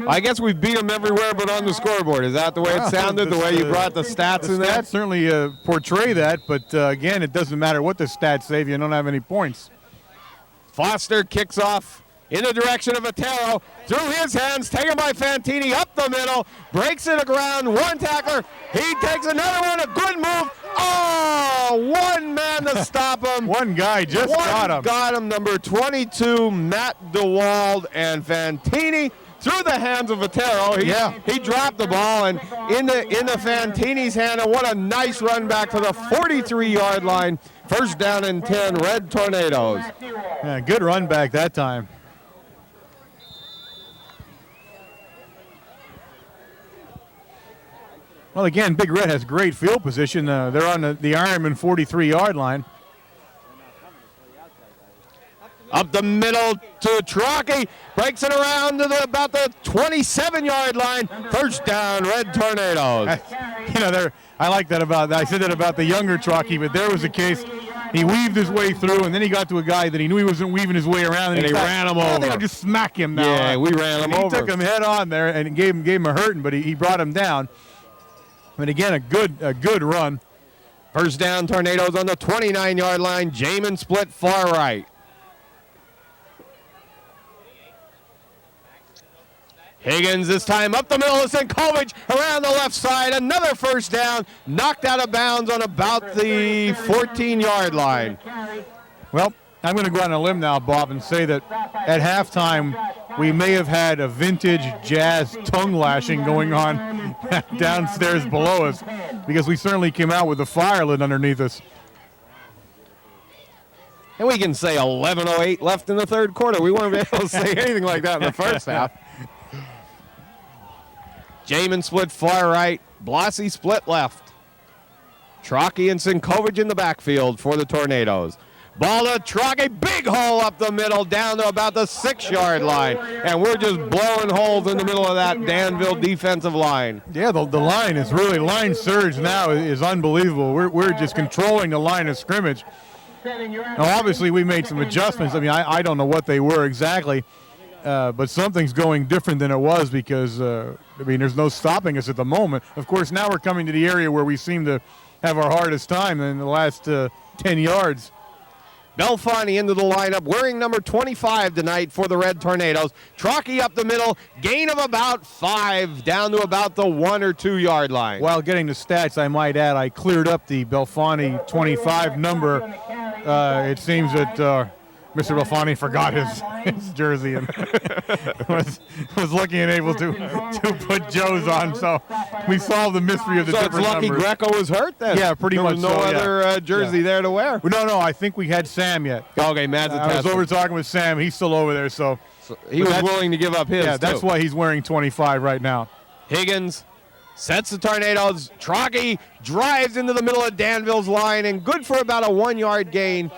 I guess we beat them everywhere but on the scoreboard. Is that the way it sounded, the way you brought the stats in there? The stats certainly portray that, but again, it doesn't matter what the stats say if you don't have any points. Foster kicks off in the direction of Viterro, through his hands, taken by Fantini, up the middle, breaks it around, 1 tackler, he takes another one, a good move, oh, 1 man to stop him. 1 guy just got him. Number 22, Matt DeWald, and Fantini through the hands of Viterro. He dropped the ball, and in the Fantini's hand, and what a nice run back to the 43-yard line. First down and 10, Red Tornadoes. Yeah, good run back that time. Well, again, Big Red has great field position. They're on the Ironman 43-yard line. Up the middle to Trocchi, breaks it around to about the 27-yard line. First down, Red Tornadoes. I like that I said that about the younger Trocchi, but there was a case. He weaved his way through, and then he got to a guy that he knew he wasn't weaving his way around, and he ran him over. I think I'll just smack him now. Yeah, we ran him over. He took him head on there and gave him a hurting, but he brought him down. But again, a good run. First down, Tornadoes on the 29-yard line. Jamin split far right. Higgins this time up the middle of Sinkovich, around the left side. Another first down, knocked out of bounds on about the 14-yard line. Well, I'm going to go on a limb now, Bob, and say that at halftime we may have had a vintage jazz tongue lashing going on downstairs below us, because we certainly came out with the fire lit underneath us. And we can say 11:08 left in the third quarter. We weren't able to say anything like that in the first half. Jamin split far right. Blasi split left. Trocchi and Sinkovich in the backfield for the Tornadoes. Ball to Trocchi, big hole up the middle, down to about the 6-yard line. And we're just blowing holes in the middle of that Danville defensive line. Yeah, the line is really, line surge now is unbelievable. We're just controlling the line of scrimmage. Now, obviously, we made some adjustments. I mean, I don't know what they were exactly, but something's going different than it was, because, there's no stopping us at the moment. Of course, now we're coming to the area where we seem to have our hardest time in the last 10 yards. Belfani into the lineup, wearing number 25 tonight for the Red Tornadoes. Trockey up the middle, gain of about 5, down to about the 1 or 2 yard line. While getting the stats, I might add, I cleared up the Belfani 25 number. It seems that Mr. Belfani forgot his jersey and was lucky and able to put Joe's on. So we solved the mystery of the different numbers. So it's lucky Greco was hurt then? Yeah, pretty much There was no other jersey there to wear? No, I think we had Sam yet. Okay, Matt's I was over talking with Sam. He's still over there, so he was willing to give up his, yeah, that's why he's wearing 25 right now. Higgins sets the Tornadoes. Trockey drives into the middle of Danville's line, and good for about a 1 yard gain.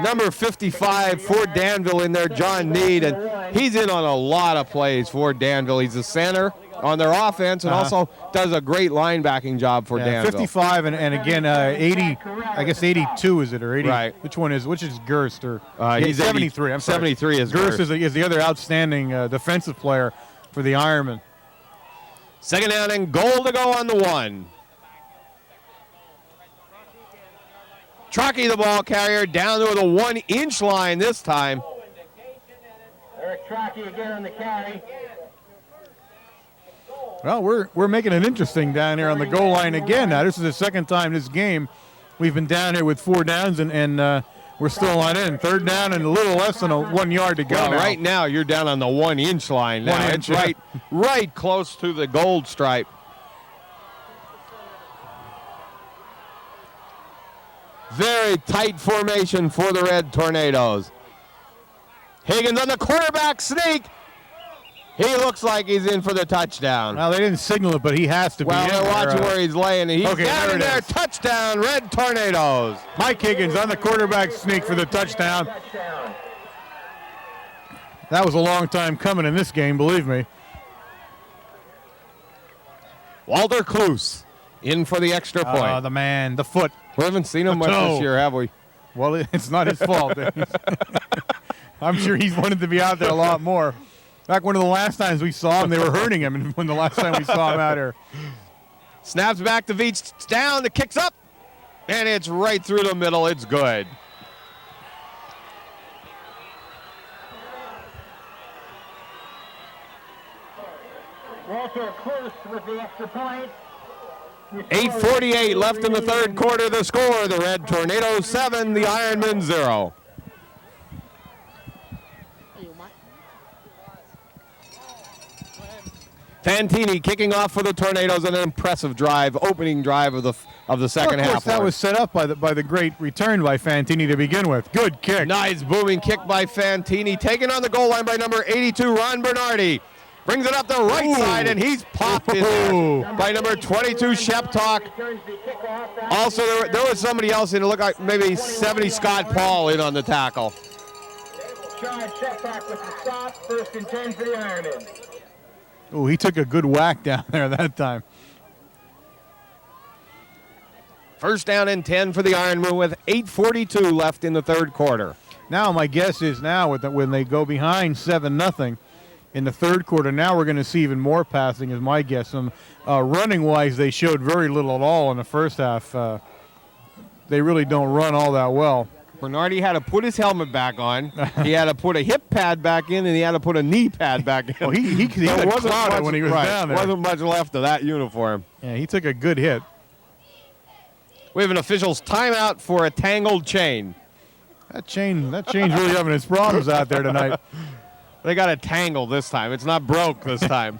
Number 55 for Danville in there, John Need, and he's in on a lot of plays for Danville. He's a center on their offense and also does a great linebacking job for Danville. 55 and again 80, I guess 82 is it, or 80? Right. Which one is Gerst? Or he's 73. I'm sorry. 73 is Gerst is the other outstanding defensive player for the Ironmen. Second down and goal to go on the 1. Trockey, the ball carrier, down to the 1 inch line this time. Eric Trockey again on the carry. Well, we're making it interesting down here on the goal line again. Now, this is the second time this game we've been down here with 4 downs, and we're still on in. 3rd down and a little less than 1 yard to go. Well, now. right now you're down on the 1 inch line. Now 1 it's inch, right close to the gold stripe. Very tight formation for the Red Tornadoes. Higgins on the quarterback sneak. He looks like he's in for the touchdown. Well, they didn't signal it, but he has to be. Well, they're watching where he's laying. He's down in there. Is. Touchdown, Red Tornadoes. Mike Higgins on the quarterback sneak for the touchdown. That was a long time coming in this game, believe me. Walter Kloos in for the extra point. The man, the foot. We haven't seen him much this year, have we? Well, it's not his fault. I'm sure he's wanted to be out there a lot more. Back one of the last times we saw him, they were hurting him, and when the last time we saw him out here. Snaps back to Veach. It's down. The kick's up. And it's right through the middle. It's good. Walter Kloos with the extra point. 8:48 left in the 3rd quarter. The score, the Red Tornadoes 7, the Ironmen 0. Fantini kicking off for the Tornadoes, an impressive drive, opening drive of the second half. Of course, that was set up by the great return by Fantini to begin with. Good kick. Nice booming kick by Fantini, taken on the goal line by number 82, Ron Bernardi. Brings it up the right side, and he's popped in there by number 22, Sheptalk. Also, there was somebody else in it. Looked like maybe 70 Scott Paul in on the tackle. Sean Sheptalk with the stop, 1st and 10 for the Ironmen. Oh, he took a good whack down there that time. 1st down and 10 for the Ironmen with 8:42 left in the 3rd quarter. Now my guess is when they go behind 7-0 in the 3rd quarter, now we're going to see even more passing is my guess. Running-wise, they showed very little at all in the first half. They really don't run all that well. Bernardi had to put his helmet back on. He had to put a hip pad back in, and he had to put a knee pad back in. Well, he got clouded when he was down there. Wasn't much left of that uniform. Yeah, he took a good hit. We have an official's timeout for a tangled chain. That chain's really having its problems out there tonight. They got a tangle this time. It's not broke this time.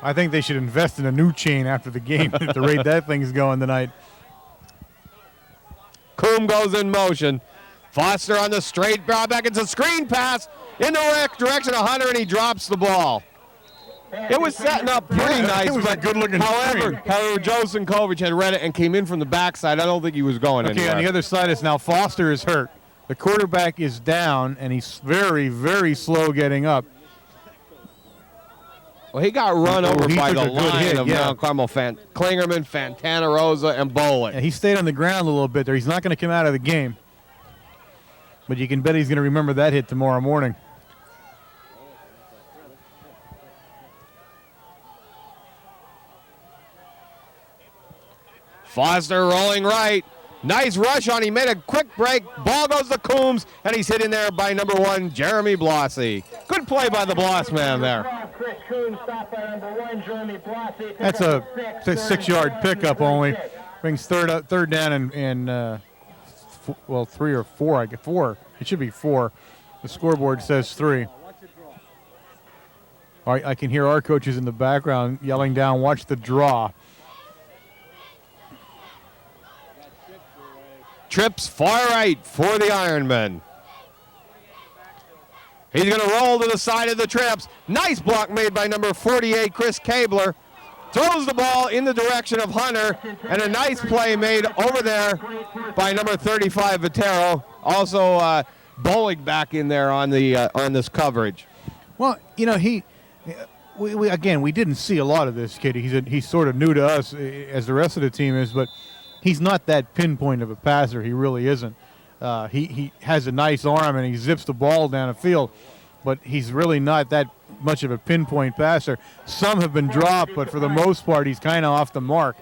I think they should invest in a new chain after the game at the rate that thing's going tonight. Coombe goes in motion. Foster on the straight draw back. It's a screen pass in the direction of Hunter, and he drops the ball. It was setting up pretty nice. It was a good-looking screen. However, Joe Sinkovich had read it and came in from the backside. I don't think he was going anywhere. Okay, on the other side is now Foster is hurt. The quarterback is down, and he's very, very slow getting up. Well, he got run over by the line of yeah. Mount Carmel, Klingerman, Fantana Rosa, and Bowling. Yeah, he stayed on the ground a little bit there. He's not going to come out of the game. But you can bet he's going to remember that hit tomorrow morning. Foster rolling right. Nice rush on. He made a quick break. Ball goes to Coombs, and he's hit in there by number 1, Jeremy Blossy. Good play by the Bloss man there. That's a 6-yard pickup only. Brings third down and 3 or 4. I get 4. It should be 4. The scoreboard says 3. All right, I can hear our coaches in the background yelling down, watch the draw. Trips far right for the Ironman. He's going to roll to the side of the trips. Nice block made by number 48, Chris Cabler. Throws the ball in the direction of Hunter, and a nice play made over there by number 35, Vitero. Also bowling back in there on this coverage. Well, you know, we didn't see a lot of this kid. He's sort of new to us as the rest of the team is, but he's not that pinpoint of a passer. He really isn't. He has a nice arm and he zips the ball down the field, but he's really not that much of a pinpoint passer. Some have been dropped, but for the most part, he's kind of off the mark.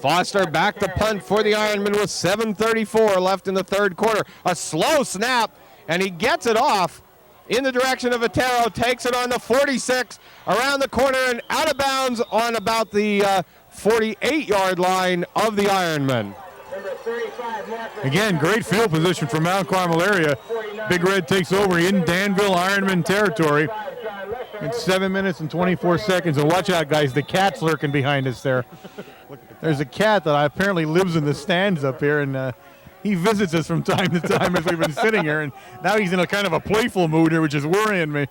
Foster back to punt for the Ironman with 7:34 left in the third quarter. A slow snap, and he gets it off in the direction of Vitero, takes it on the 46, around the corner and out of bounds on about the 48-yard line of the Ironman. Again, great field position for Mount Carmel area. Big Red takes over in Danville Ironman territory. It's 7 minutes and 24 seconds. And watch out, guys. The cat's lurking behind us there. There's a cat that apparently lives in the stands up here, and he visits us from time to time as we've been sitting here. And now he's in a kind of a playful mood here, which is worrying me.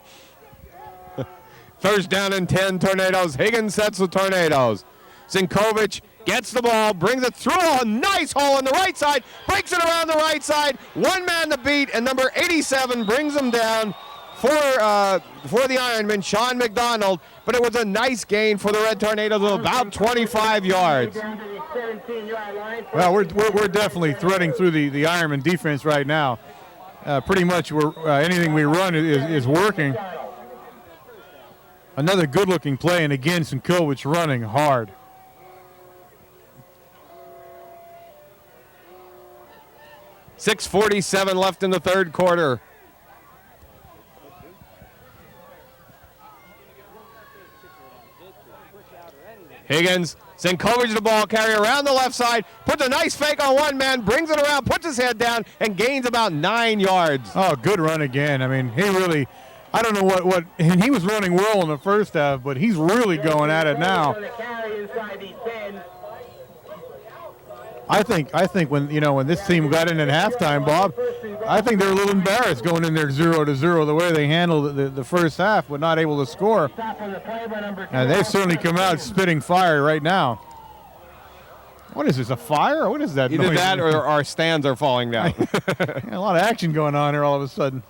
First down and 10, Tornadoes. Higgins sets the Tornadoes. Sinkovic gets the ball, brings it through a nice hole on the right side, breaks it around the right side, one man to beat, and number 87 brings him down for the Ironman, Sean McDonald. But it was a nice gain for the Red Tornadoes of about 25 yards. Well, we're definitely threading through the Ironman defense right now. Pretty much anything we run is working. Another good-looking play, and again, Sinkovic running hard. .647 left in the third quarter. Higgins, Sinkovic the ball carrier around the left side, puts a nice fake on one man, brings it around, puts his head down, and gains about 9 yards. Oh, good run again. I mean, he really, I don't know what, and he was running well in the first half, but he's really going at it now. I think when this team got in at halftime, Bob, I think they're a little embarrassed going in there 0-0 the way they handled the first half, but not able to score. And they've certainly come out spitting fire right now. What is this, a fire? Or what is that? Either noise? that or our stands are falling down. A lot of action going on here all of a sudden.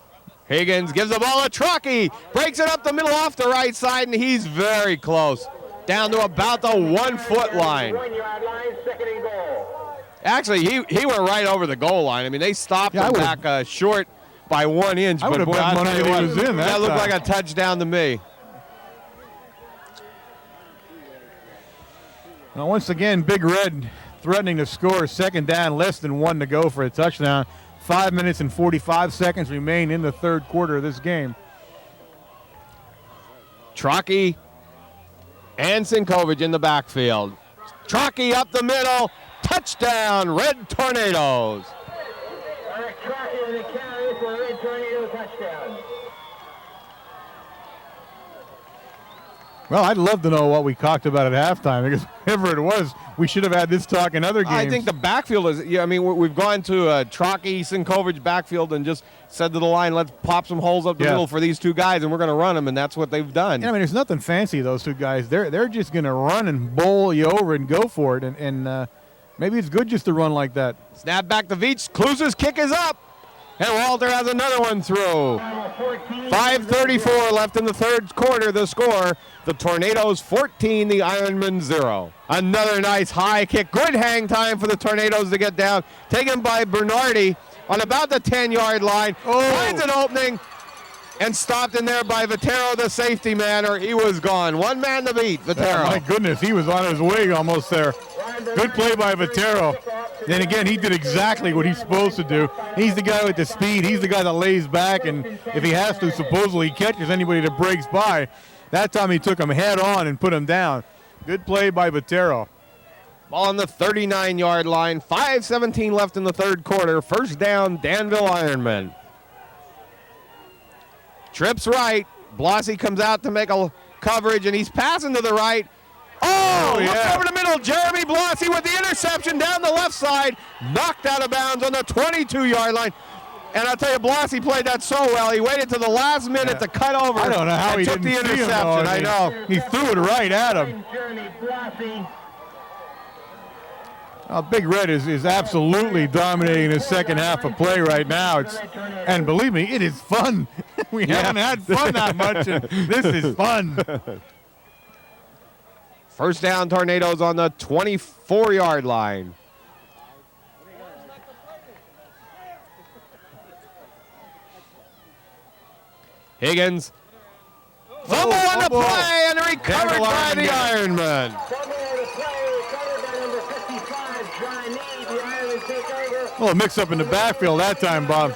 Higgins gives the ball to Truckee, breaks it up the middle off the right side, and he's very close, down to about the 1 foot line. Actually, he went right over the goal line. I mean, they stopped him back short by 1 inch. I would have bet money he was in. That looked like a touchdown to me. Now, once again, Big Red threatening to score. Second down, less than 1 to go for a touchdown. 5 minutes and 45 seconds remain in the third quarter of this game. Truckee and Sinkovic in the backfield. Truckee up the middle. Touchdown, Red Tornadoes. Well, I'd love to know what we talked about at halftime, because whatever it was, we should have had this talk in other games. I think the backfield is, I mean, we've gone to Truckee, Sinkovic backfield and just said to the line, let's pop some holes up the middle for these two guys, and we're going to run them, and that's what they've done. Yeah, I mean, there's nothing fancy, those two guys. They're just going to run and bowl you over and go for it, and maybe it's good just to run like that. Snap back to Veach. Kluse's kick is up. And Walter has another one through. 5:34 left in the third quarter. The score, the Tornadoes 14, the Ironmen 0. Another nice high kick. Good hang time for the Tornadoes to get down. Taken by Bernardi on about the 10-yard line. Finds an opening and stopped in there by Vitero, the safety man, or he was gone. One man to beat, Vitero. Oh, my goodness, he was on his way almost there. Good play by Vitero. Then again, he did exactly what he's supposed to do. He's the guy with the speed. He's the guy that lays back, and if he has to, supposedly catches anybody that breaks by. That time he took him head on and put him down. Good play by Vitero. Ball on the 39-yard line. 5:17 left in the third quarter. First down, Danville Ironman. Trips right. Blasi comes out to make a coverage, and he's passing to the right. Oh, yeah. Looks over the middle. Jeremy Blasi with the interception down the left side. Knocked out of bounds on the 22-yard line. And I'll tell you, Blasi played that so well. He waited to the last minute to cut over. I don't know how he took didn't the see him, interception. though. I know. He threw it right at him. Jeremy Blasi. Big Red is absolutely dominating the second half of play right now. And believe me, it is fun. We haven't had fun that much, and this is fun. First down, Tornadoes on the 24-yard line. Higgins. Fumble on the play and recovered by the Ironman. Well, a mix-up in the backfield that time, Bob.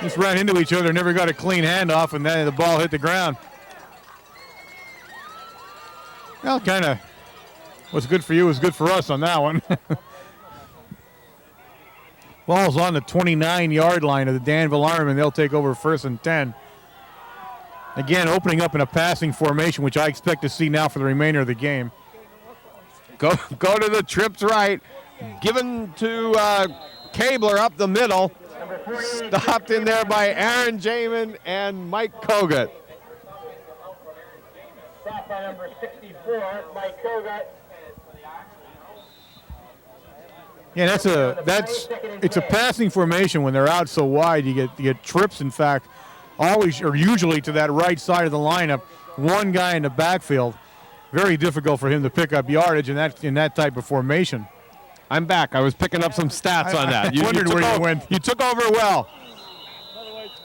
Just ran into each other, never got a clean handoff, and then the ball hit the ground. Well, kind of what's good for you is good for us on that one. Ball's on the 29-yard line of the Danville Ironmen. They'll take over 1st and 10. Again, opening up in a passing formation, which I expect to see now for the remainder of the game. Go to the trips right. Given to Cabler up the middle. Stopped in there by Aaron Jamin and Mike Kogut. Stop by number 64, Mike Kogut. Yeah, it's a passing formation when they're out so wide. You get trips, in fact, always or usually to that right side of the lineup. One guy in the backfield. Very difficult for him to pick up yardage in that type of formation. I'm back. I was picking up some stats on that. I wondered where you went. You took over well.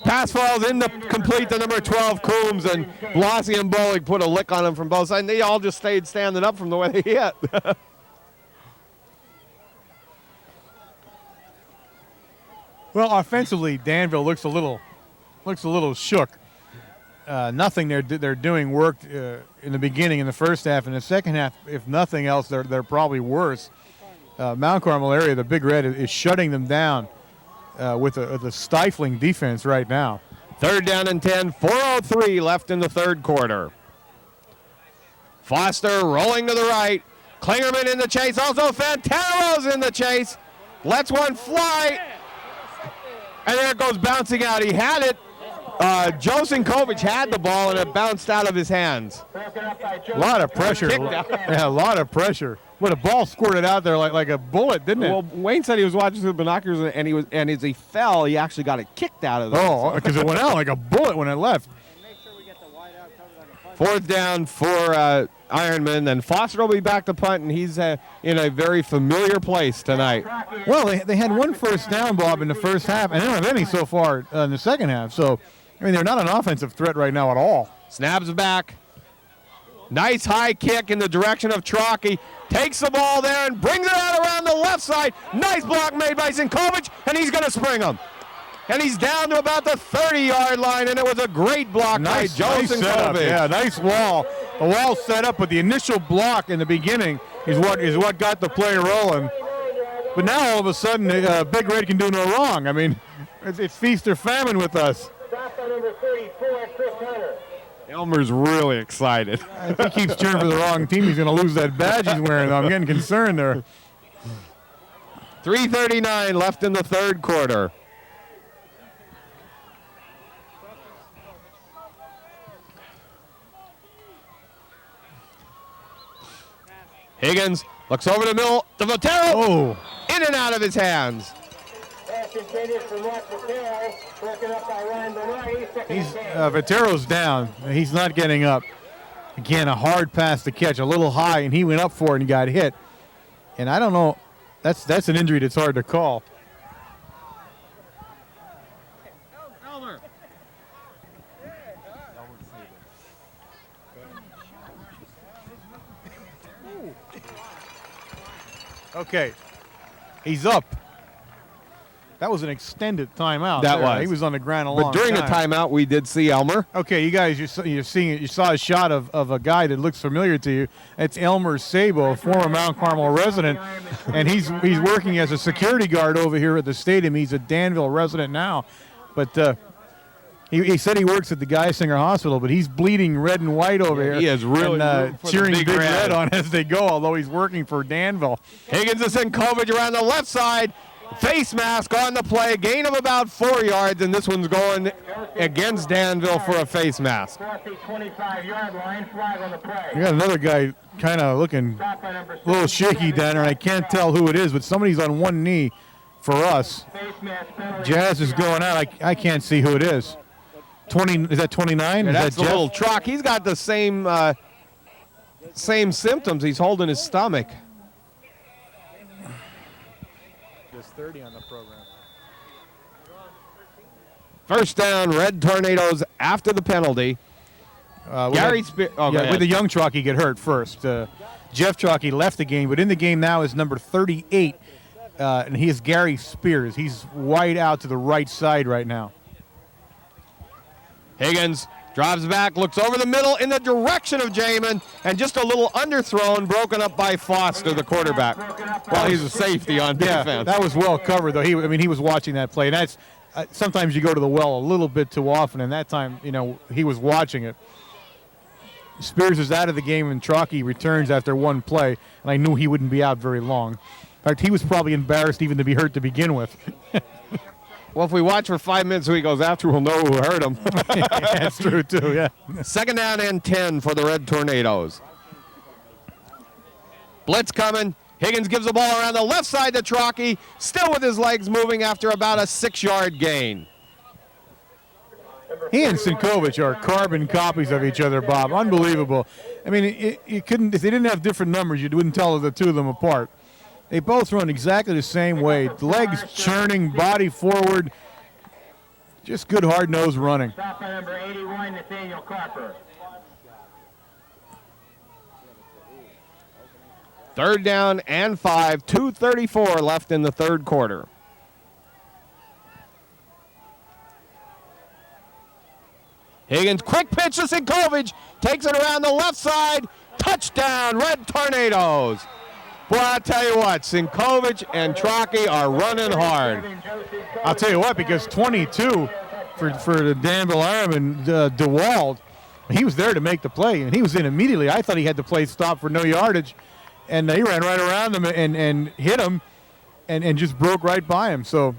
Pass falls complete to number 12, Coombs, and Blasi and Bolig put a lick on him from both sides. And they all just stayed standing up from the way they hit. Well, offensively, Danville looks a little shook. Nothing they're doing worked in the beginning in the first half. In the second half, if nothing else, they're probably worse. Mount Carmel area, the Big Red is shutting them down with a stifling defense right now. Third down and 10, 4:03 left in the third quarter. Foster rolling to the right. Klingerman in the chase. Also, Fantaro's in the chase. Lets one fly. And there it goes bouncing out. He had it. Josinkovic had the ball, and it bounced out of his hands. A lot of pressure. Yeah, a lot of pressure. But a ball squirted out there like a bullet, didn't it? Well, Wayne said he was watching through the binoculars, and as he fell, he actually got it kicked out of there. Oh, because it went out like a bullet when it left. Fourth down for Ironman, and Foster will be back to punt, and he's in a very familiar place tonight. Well, they had one first down, Bob, in the first half, and they don't have any so far in the second half. So, I mean, they're not an offensive threat right now at all. Snaps back. Nice high kick in the direction of Trocki. Takes the ball there and brings it out around the left side. Nice block made by Zinkovic, and he's going to spring him. And he's down to about the 30-yard line, and it was a great block by Joe Zinkovic. Yeah, nice wall. A wall set up, but the initial block in the beginning is what got the play rolling. But now all of a sudden, Big Red can do no wrong. I mean, it's feast or famine with us. Stop by number 34, Chris Hunter. Elmer's really excited. If he keeps cheering for the wrong team, he's going to lose that badge he's wearing. I'm getting concerned there. 3:39 left in the third quarter. Higgins looks over the middle to Vitero. Oh. In and out of his hands. Pass intended for Mark Vitero, broken up by Ryan Bernardi. Second and 10. Vitero's down. He's not getting up. Again, a hard pass to catch, a little high, and he went up for it and got hit. And I don't know. That's an injury that's hard to call. Okay. He's up. That was an extended timeout. That there. was. He was on the ground a long But during time. the timeout, we did see Elmer. Okay, you guys, you're seeing it. You saw a shot of a guy that looks familiar to you. It's Elmer Sabo, a former Mount Carmel resident, and he's working as a security guard over here at the stadium. He's a Danville resident now, but he said he works at the Geisinger Hospital, but he's bleeding red and white over here. He is really and, for the cheering Big Big Red. Red on as they go, although he's working for Danville. Higgins is in Kovic around the left side. Face mask on the play. Gain of about 4 yards, and this one's going against Danville for a face mask. 25-yard line, flag on the play. We got another guy kind of looking a little shaky down there, and I can't tell who it is, but somebody's on one knee for us. Jazz is going out. I can't see who it is. 20, is that 29? Yeah, Is that's that the Jeff? little truck. He's got the same symptoms. He's holding his stomach. There's 30 on the program. First down, Red Tornadoes after the penalty. Gary Spears. Oh, go ahead. with the young Chalky get hurt first. Jeff Chalky left the game, but in the game now is number 38, and he is Gary Spears. He's wide out to the right side right now. Higgins drives back, looks over the middle in the direction of Jamin, and just a little underthrown, broken up by Foster, the quarterback. Well, he's a safety on Yeah, defense. that was well covered, though. He was watching that play. And that's sometimes you go to the well a little bit too often, and that time, he was watching it. Spears is out of the game, and Chalky returns after one play, and I knew he wouldn't be out very long. In fact, he was probably embarrassed even to be hurt to begin with. Well, if we watch for 5 minutes who he goes after, we'll know who hurt him. That's true, too, yeah. Second down and 10 for the Red Tornadoes. Blitz coming. Higgins gives the ball around the left side to Chalky, still with his legs moving after about a 6-yard gain. He and Sinkovic are carbon copies of each other, Bob. Unbelievable. I mean, you couldn't, if they didn't have different numbers, you wouldn't tell the two of them apart. They both run exactly the same way. Legs churning, body forward. Just good hard-nosed running. Stop by number 81, Nathaniel Carper. Third down and 5, 2:34 left in the third quarter. Higgins, quick pitch to Sinkovic, takes it around the left side. Touchdown, Red Tornadoes. Boy, I'll tell you what, Sinkovic and Chalky are running hard. I'll tell you what, because 22 for the Danville Ironman, DeWald, he was there to make the play, and he was in immediately. I thought he had the play stopped for no yardage, and he ran right around him and hit him and just broke right by him. So,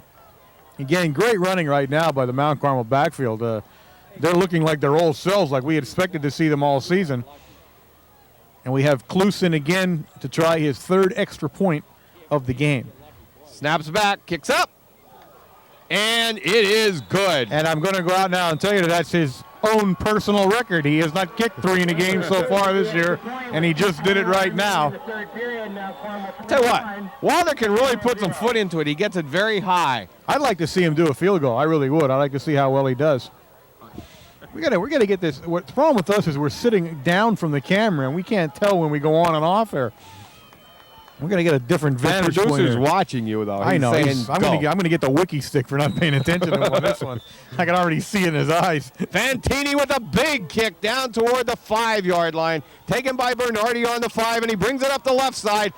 again, great running right now by the Mount Carmel backfield. They're looking like their old selves, like we had expected to see them all season. And we have Clusin again to try his third extra point of the game. Snaps back, kicks up, and it is good. And I'm going to go out now and tell you that's his own personal record. He has not kicked 3 in a game so far this year, and he just did it right now. Tell you what, Walter can really put some foot into it. He gets it very high. I'd like to see him do a field goal. I really would. I'd like to see how well he does. We're gonna get this. What's the problem with us is we're sitting down from the camera, and we can't tell when we go on and off air. We're gonna get a different The vantage point producer's here. watching you, though. I know. Saying, I'm gonna get the wiki stick for not paying attention to him on this one. I can already see it in his eyes. Fantini with a big kick down toward the 5-yard line. Taken by Bernardi on the 5, and he brings it up the left side.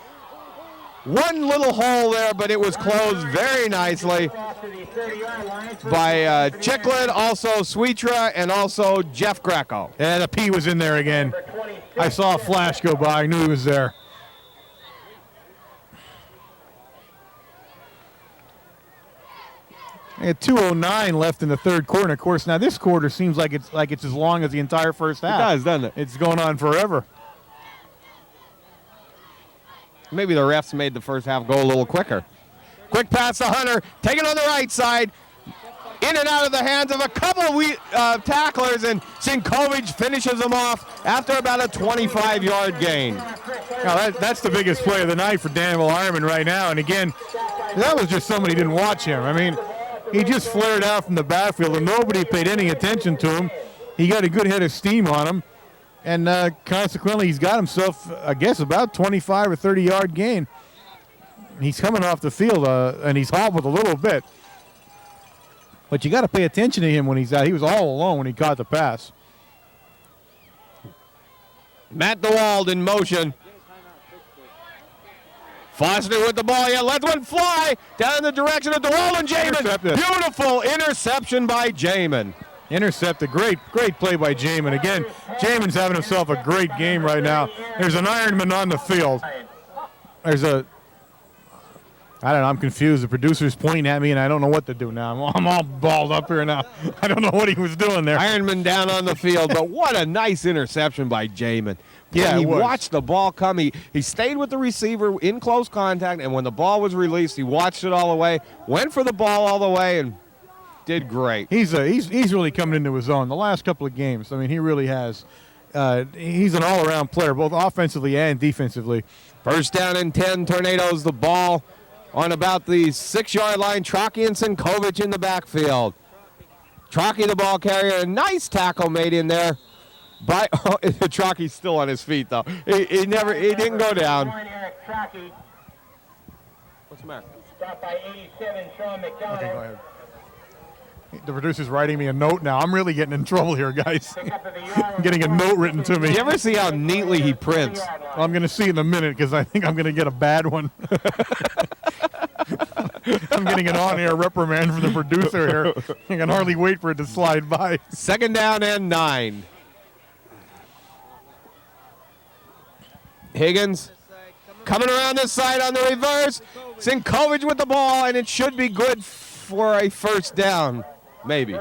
One little hole there, but it was closed very nicely by Chicklin, also Sweetra, and also Jeff Greco. And the P was in there again. I saw a flash go by. I knew he was there. We had 2:09 left in the third quarter. Of course, now this quarter seems like it's as long as the entire first half. It does, doesn't it? It's going on forever. Maybe the refs made the first half go a little quicker. Quick pass to Hunter, taken on the right side. In and out of the hands of a couple of tacklers, and Sinkovic finishes him off after about a 25-yard gain. Now that's the biggest play of the night for Danville Ironman right now. And again, that was just somebody didn't watch him. I mean, he just flared out from the backfield, and nobody paid any attention to him. He got a good head of steam on him, and consequently, he's got himself, I guess, about 25 or 30-yard gain. He's coming off the field, and he's hobbled a little bit. But you got to pay attention to him when he's out. He was all alone when he caught the pass. Matt DeWald in motion. Foster with the ball. Yeah, let one fly down in the direction of DeWald and Jamin. Beautiful interception by Jamin. Intercepted. Great play by Jamin. Again, Jamin's having himself a great game right now. There's an Ironman on the field. I don't know. I'm confused. The producer's pointing at me, and I don't know what to do now. I'm all balled up here now. I don't know what he was doing there. Ironman down on the field, but what a nice interception by Jamin. Yeah, he watched the ball come. He stayed with the receiver in close contact, and when the ball was released, he watched it all the way, went for the ball all the way, and did great. He's really coming into his own the last couple of games. I mean, he really has. He's an all-around player, both offensively and defensively. First down and 10, Tornadoes the ball on about the 6-yard line. Trocky and Sinkovic in the backfield. Trocky the ball carrier. A nice tackle made in there. Trocky's still on his feet, though. He didn't go down. What's the matter? Stopped by 87, Sean McDonald. Okay, go ahead. The producer's writing me a note now. I'm really getting in trouble here, guys. I'm getting a note written to me. Do you ever see how neatly he prints? Well, I'm going to see in a minute because I think I'm going to get a bad one. I'm getting an on-air reprimand from the producer here. I can hardly wait for it to slide by. Second down and 9. Higgins coming around this side on the reverse. Sinkovic with the ball, and it should be good for a first down. Maybe.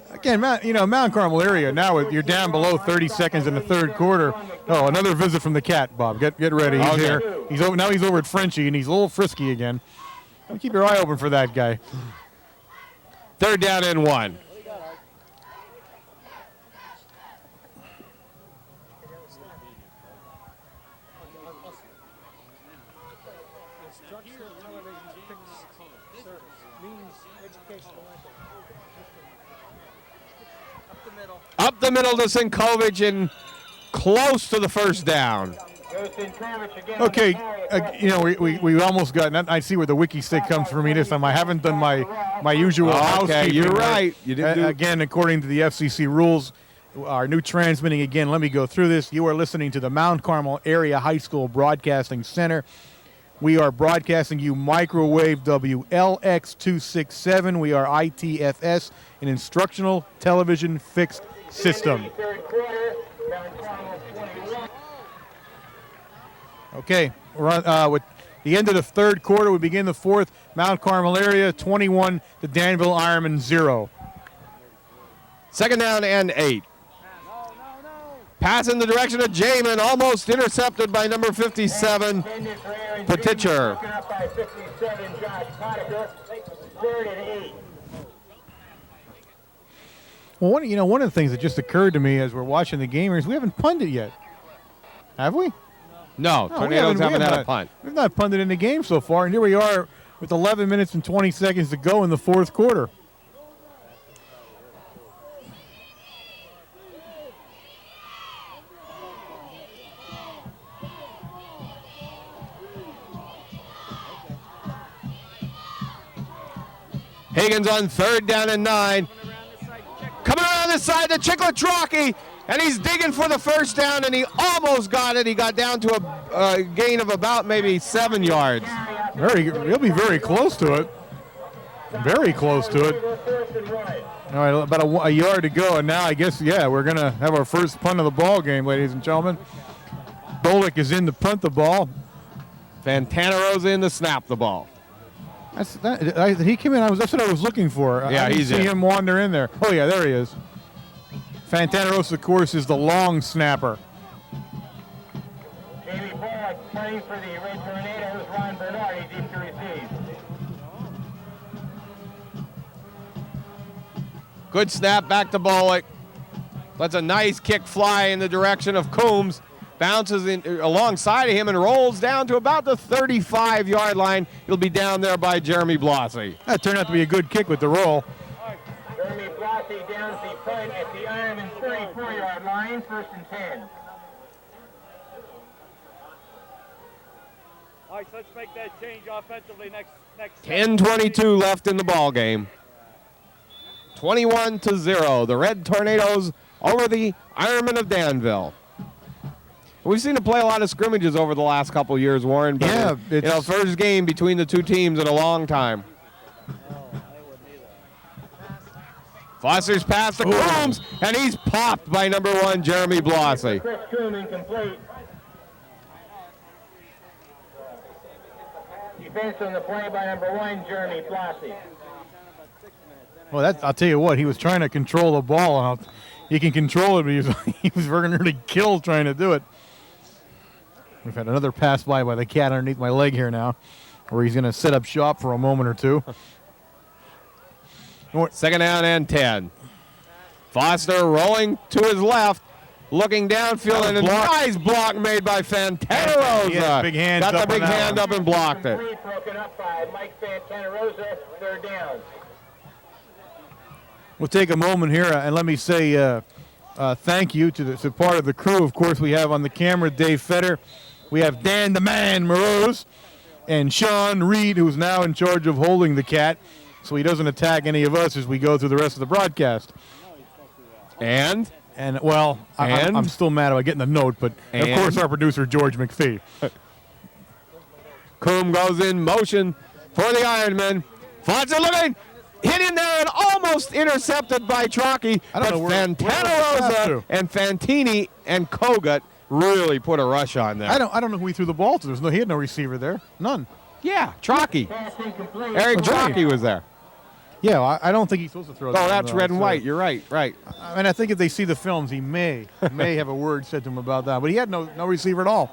Again, Mount Carmel area, now you're down below 30 seconds in the third quarter. Oh, another visit from the cat, Bob. Get ready. He's here. He's over at Frenchie, and he's a little frisky again. Keep your eye open for that guy. Third down and 1. Up the middle to Sinkovic and close to the first down. Okay, we almost got. I see where the wiki stick comes for me this time. I haven't done my usual housekeeping. Okay, you're right. You didn't again, according to the FCC rules, our new transmitting again. Let me go through this. You are listening to the Mount Carmel Area High School Broadcasting Center. We are broadcasting you microwave WLX267. We are ITFS, an instructional television fixed system. Okay, we're on, with the end of the third quarter. We begin the fourth. Mount Carmel area 21 to Danville Ironman 0. Second down and 8. Pass in the direction of Jamin, almost intercepted by number 57, Peticher. Well, one of the things that just occurred to me as we're watching the game is we haven't punted yet. Have we? No, Tornadoes haven't had a punt. We've not punted in the game so far, and here we are with 11 minutes and 20 seconds to go in the fourth quarter. Higgins on third down and 9. Coming around the side to Trocky, and he's digging for the first down, and he almost got it. He got down to a gain of about maybe 7 yards. He'll be very close to it. Very close to it. All right, about a yard to go, and now I guess, we're going to have our first punt of the ball game, ladies and gentlemen. Bolick is in to punt the ball. Fantanero's in to snap the ball. He came in. That's what I was looking for. Yeah, I didn't see him wander in there. Oh yeah, there he is. Fantaneros, of course, is the long snapper. Jamie Bullock playing for the Red Tornadoes. Ron Bernard, he's deep to receive. Good snap back to Bullock. Lets a nice kick fly in the direction of Coombs. Bounces in alongside of him and rolls down to about the 35-yard line. He'll be down there by Jeremy Blasi. That turned out to be a good kick with the roll. Jeremy Blasi downs the punt at the Ironman 34-yard line, 1st and 10. All right, so let's make that change offensively next. 10:22 left in the ball game. 21-0. The Red Tornadoes over the Ironmen of Danville. We've seen them play a lot of scrimmages over the last couple of years, Warren. But Yeah, first game between the two teams in a long time. Foster's pass to Coombs, and he's popped by number 1, Jeremy Blossy. Chris Coombe incomplete. Defense on the play by number 1, Jeremy Blossy. Well, I'll tell you what, he was trying to control the ball. He can control it, but he was really killed trying to do it. We've had another pass by the cat underneath my leg here now, where he's going to set up shop for a moment or two. Second down and 10. Foster rolling to his left, looking downfield, and a nice block made by Fantanerosa. Yeah, big hand got the up big on that hand one. up and blocked it. Broken up by Mike Fantanerosa, third down. We'll take a moment here and let me say thank you to part of the crew. Of course, we have on the camera Dave Fetter. We have Dan the Man Morose and Sean Reed, who's now in charge of holding the cat, so he doesn't attack any of us as we go through the rest of the broadcast. And I'm still mad about getting the note, but of course our producer George McPhee. Coombe goes in motion for the Ironmen. Foster looking, hit in there and almost intercepted by Trocchi. I don't know where Fantanerosa and Fantini and Kogut really put a rush on there. I don't know who he threw the ball to. He had no receiver there. None. Yeah, Trocchi. Pass incomplete. Eric Trocchi was there. Yeah, I don't think he's supposed to throw that. Oh, that's red and white. You're right. I mean, I think if they see the films, he may have a word said to him about that. But he had no receiver at all.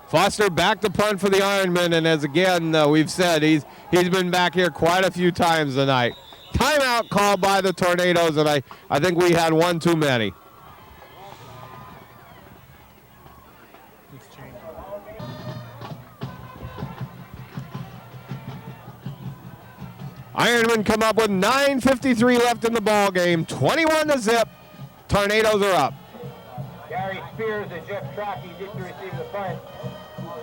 Foster back to punt for the Ironmen, and as again we've said, he's been back here quite a few times tonight. Timeout called by the Tornadoes, and I think we had one too many. Ironmen come up with 9:53 left in the ball game, 21-0. Tornadoes are up. Gary Spears and Jeff Trocchi did to receive the punt.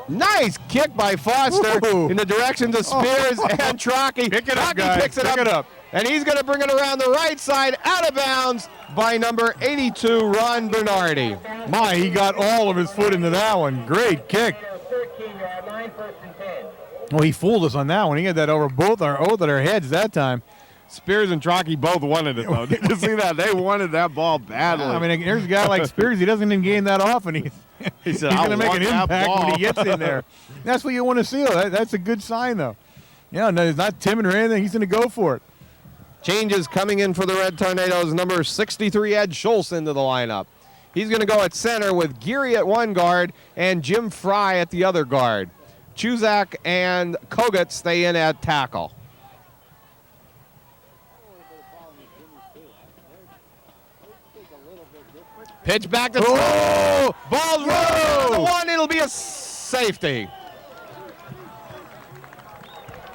Nice kick by Foster in the directions of Spears and Trocchi. Pick it up, Trocchi guys. picks it Pick up. it up. And he's going to bring it around the right side, out of bounds by number 82, Ron Bernardi. My, he got all of his foot into that one. Great kick. 13-yard line, first and 10. Well, he fooled us on that one. He had that over both our heads that time. Spears and Trocchi both wanted it, though. Did you see that? They wanted that ball badly. I mean, here's a guy like Spears. He doesn't even gain that often. He said, he's going to make an impact ball. when he gets in there. That's what you want to see. That's a good sign, though. Yeah, no, he's not timid or anything. He's going to go for it. Changes coming in for the Red Tornadoes. Number 63, Ed Schultz, into the lineup. He's going to go at center with Geary at one guard and Jim Fry at the other guard. Chuzak and Kogut stay in at tackle. Pitch back to ball's rolling on the one. It'll be a safety.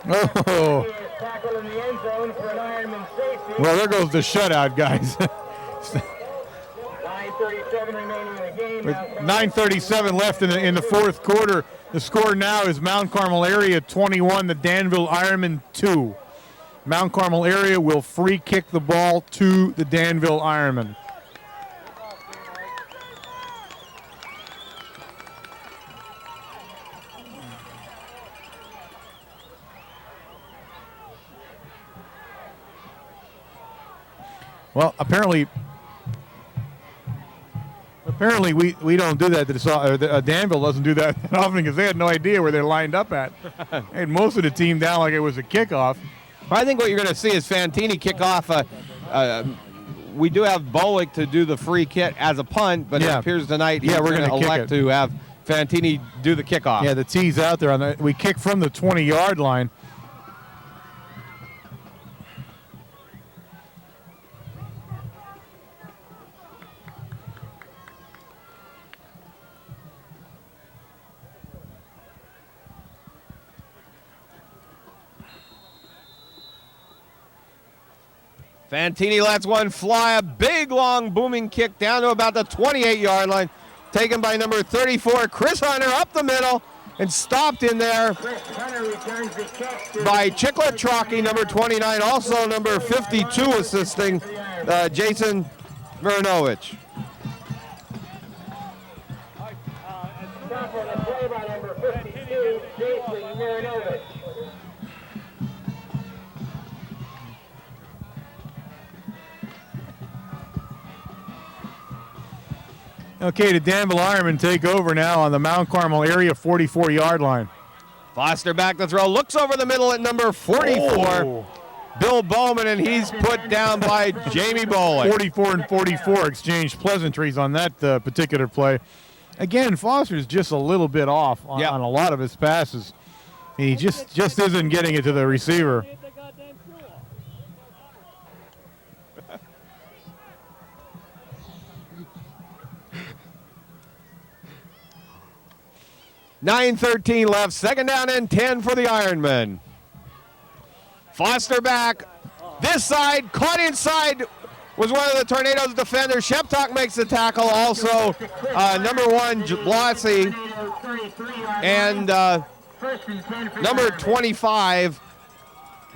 Oh. He is tackled in the end zone for an Ironman safety. Well, there goes the shutout, guys. 9:37 remaining in the game. With 9:37 left in the fourth quarter. The score now is Mount Carmel area 21, the Danville Ironmen 2. Mount Carmel area will free kick the ball to the Danville Ironmen. Well, apparently we don't do that. Danville doesn't do that often because they had no idea where they're lined up at. They had most of the team down like it was a kickoff. I think what you're going to see is Fantini kick off. We do have Bolick to do the free kick as a punt, but it appears tonight we're going to elect to have Fantini do the kickoff. Yeah, the tee's out there. We kick from the 20-yard line. Fantini lets one fly, a big, long, booming kick down to about the 28-yard line, taken by number 34, Chris Hunter, up the middle, and stopped in there by Chiclet Trockey, number 29, also number 52 assisting Jason Marinovich. Play by number 52, Jason Marinovich. Okay, the Danville Ironmen take over now on the Mount Carmel area 44-yard line. Foster back to throw, looks over the middle at number 44, Bill Bowman, and he's put down by Jamie Bowling. 44 and 44 exchanged pleasantries on that particular play. Again, Foster's just a little bit off on a lot of his passes. He just isn't getting it to the receiver. 9:13 left, second down and 10 for the Ironmen. Foster back, this side, caught inside was one of the Tornadoes defenders. Sheptock makes the tackle, also number 1, Blassie, and number 25,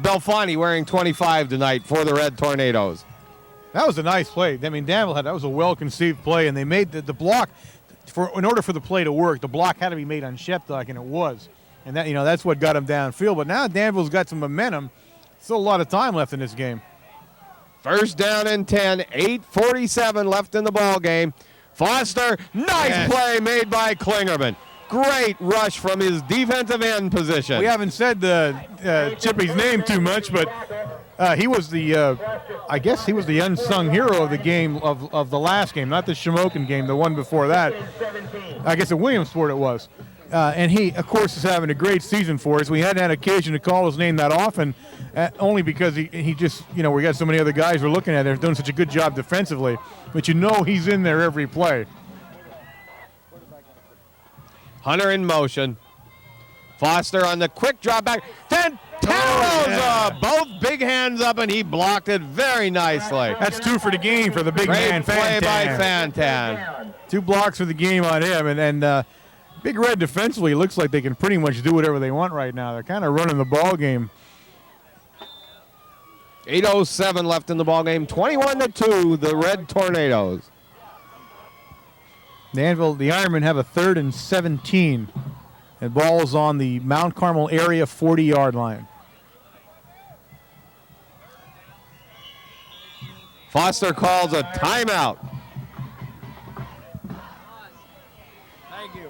Belfani, wearing 25 tonight for the Red Tornadoes. That was a nice play. I mean, Danville that was a well-conceived play, and they made the block. In order for the play to work, the block had to be made on Sheptock, and it was. And that's what got him downfield. But now Danville's got some momentum. Still a lot of time left in this game. First down and 10, 8:47 left in the ball game. Foster, nice play made by Klingerman. Great rush from his defensive end position. We haven't said Chippy's name too much, but he was I guess he was the unsung hero of the game, of the last game, not the Shamokin game, the one before that. I guess at Williamsport it was. And he, of course, is having a great season for us. We hadn't had occasion to call his name that often, only because he just, we got so many other guys we're looking at there doing such a good job defensively. But he's in there every play. Hunter in motion. Foster on the quick drop back. Fantarosa, both big hands up, and he blocked it very nicely. That's 2 for the game for the big man, Great play by Fantan. Fantan. 2 blocks for the game on him, and Big Red defensively looks like they can pretty much do whatever they want right now. They're kind of running the ball game. 8:07 left in the ball game. 21-2, the Red Tornadoes. Danville, the Ironmen have a 3rd and 17. And ball is on the Mount Carmel area 40-yard line. Foster calls a timeout. Thank you.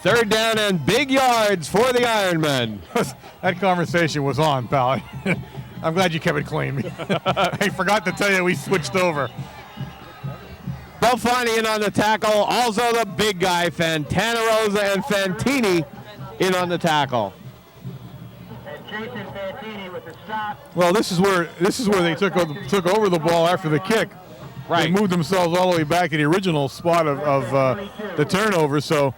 Third down and big yards for the Ironmen. That conversation was on, pal. I'm glad you kept it clean. I forgot to tell you we switched over. Belfani in on the tackle. Also the big guy, Fantanarosa and Fantini in on the tackle. And Jason Fantini with the stop. Well, this is where they took over the ball after the kick. Right. They moved themselves all the way back to the original spot of the turnover. So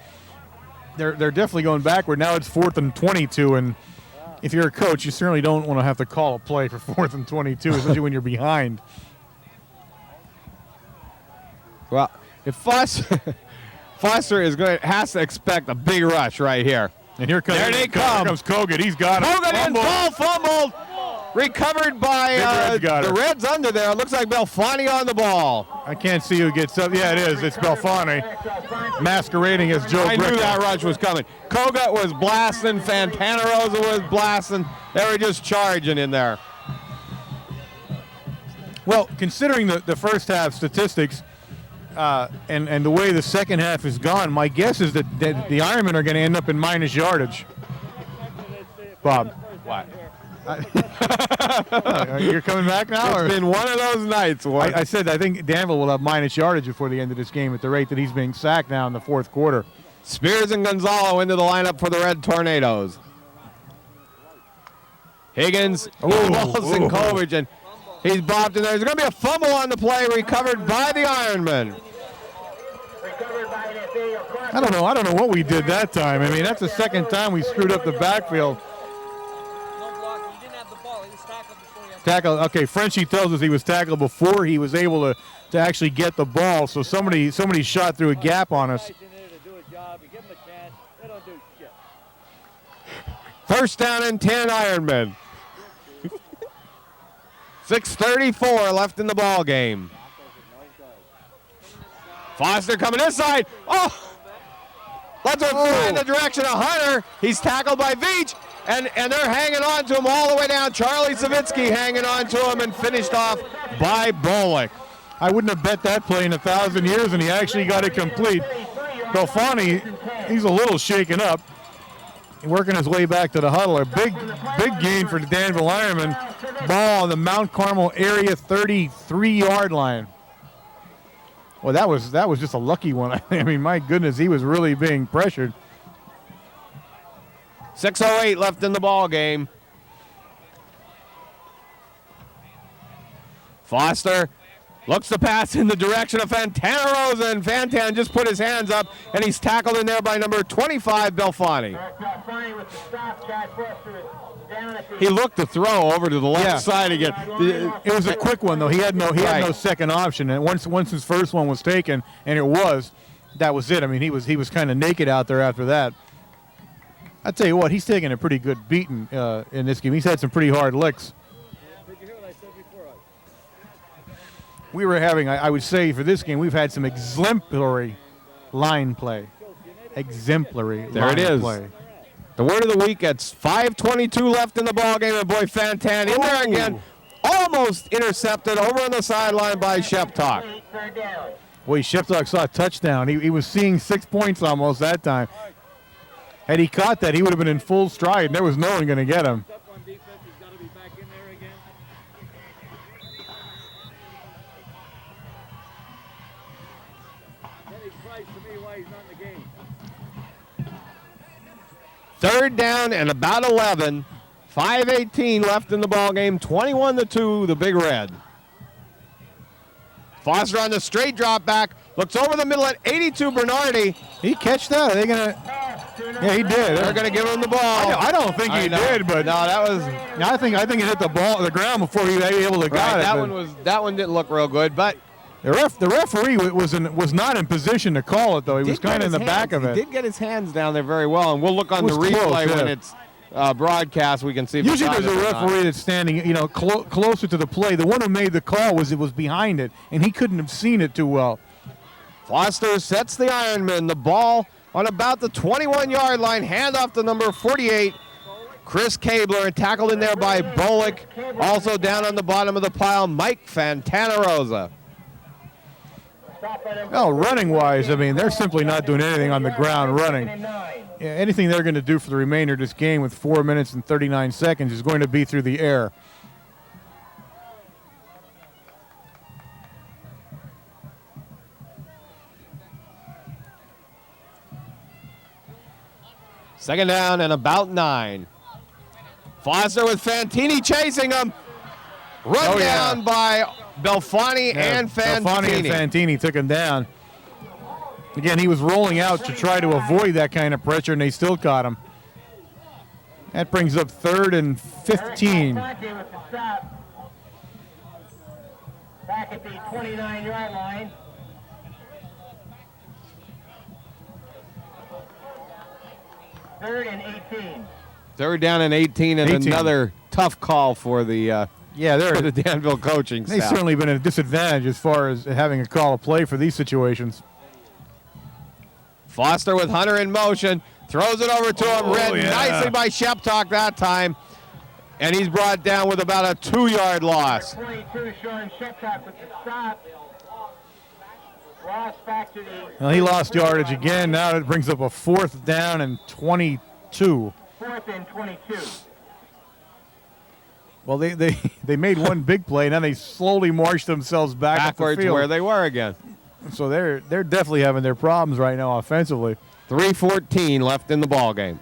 they're definitely going backward. Now it's 4th and 22, and if you're a coach, you certainly don't want to have to call a play for 4th and 22, especially when you're behind. Well, if Foster has to expect a big rush right here. And here comes Kogut. He's got it. Kogut in, ball fumbled. Recovered by the Reds under there. Looks like Belfani on the ball. I can't see who gets up. Yeah, it is. It's Belfani masquerading as Joe Bricker. I knew that rush was coming. Kogut was blasting. Fantanarosa was blasting. They were just charging in there. Well, considering the first half statistics and the way the second half has gone, my guess is that the Ironmen are going to end up in minus yardage. Bob. What? You're coming back now? It's been one of those nights. I said I think Danville will have minus yardage before the end of this game at the rate that he's being sacked now in the fourth quarter. Spears and Gonzalo into the lineup for the Red Tornadoes. Higgins, Sinkovic, and he's bobbed in there. There's going to be a fumble on the play, recovered by the Ironmen. I don't know what we did that time. I mean, that's the second time we screwed up the backfield. tackled. Okay, Frenchie tells us he was tackled before he was able to actually get the ball. So somebody shot through a gap on us. First down and 10 Ironmen. 6:34 left in the ball game. Foster coming this side. Oh! Let's fly in the direction of Hunter. He's tackled by Veach, and they're hanging on to him all the way down. Charlie Savitsky hanging on to him and finished off by Bullock. I wouldn't have bet that play in 1,000 years, and he actually got it complete. Belfani, he's a little shaken up, working his way back to the huddle. A big gain for the Danville Ironman. Ball on the Mount Carmel area 33-yard line. Well, that was just a lucky one. I mean, my goodness, he was really being pressured. 6:08 left in the ball game. Foster looks to pass in the direction of Fantana Rosa, and Fantan just put his hands up, and he's tackled in there by number 25, Belfani. He looked to throw over to the left side again. It was a quick one, though. He had no second option, and once his first one was taken, and that was it. I mean, he was kind of naked out there after that. I tell you what, he's taking a pretty good beating in this game. He's had some pretty hard licks. We were having, I would say, for this game, we've had some exemplary line play. Exemplary line play. The word of the week, it's 5:22 left in the ball game, and boy, Fantan in there again. Almost intercepted over on the sideline by Sheptalk. Boy, Sheptalk saw a touchdown. He was seeing 6 points almost that time. Had he caught that, he would have been in full stride, and there was no one going to get him. Third down and about 11. 5:18 left in the ball game. 21-2, the Big Red. Foster on the straight drop back. Looks over the middle at 82, Bernardi. He catch that? Are they going to? Yeah, he did. They're going to give him the ball. I don't think he did, but no, that was. I think it hit the ground before he was able to got it. That one didn't look real good, but the referee was not in position to call it, though. He was kind of in the back of it. He did get his hands down there very well, and we'll look on the replay when it's broadcast. We can see. Usually there's a referee that's standing, closer to the play. The one who made the call was behind it, and he couldn't have seen it too well. Foster sets the Ironman. The ball on about the 21-yard line. Handoff to number 48, Chris Cabler, and tackled in there by Bullock. Also down on the bottom of the pile, Mike Fantana Rosa. Well, running-wise, I mean, they're simply not doing anything on the ground running. Anything they're going to do for the remainder of this game with 4 minutes and 39 seconds is going to be through the air. Second down and about 9. Foster with Fantini chasing him. Run down by Belfani and Fantini. Belfani and Fantini took him down. Again, he was rolling out to try to avoid that kind of pressure, and they still caught him. That brings up 3rd and 15. Back at the 29-yard line. Third and 18. Third down and 18, and another tough call for the for the Danville coaching staff. They've certainly been at a disadvantage as far as having a call of play for these situations. Foster with Hunter in motion, throws it over to him, read nicely by Sheptalk that time, and he's brought down with about a 2-yard loss. 22, Sean Sheptalk with the stop. Lost back to the. Well, he lost yardage again. Now it brings up a 4th down and 22. 4th and 22. Well, they made one big play, and then they slowly marched themselves backwards to where they were again. So they're definitely having their problems right now offensively. 3:14 left in the ball game.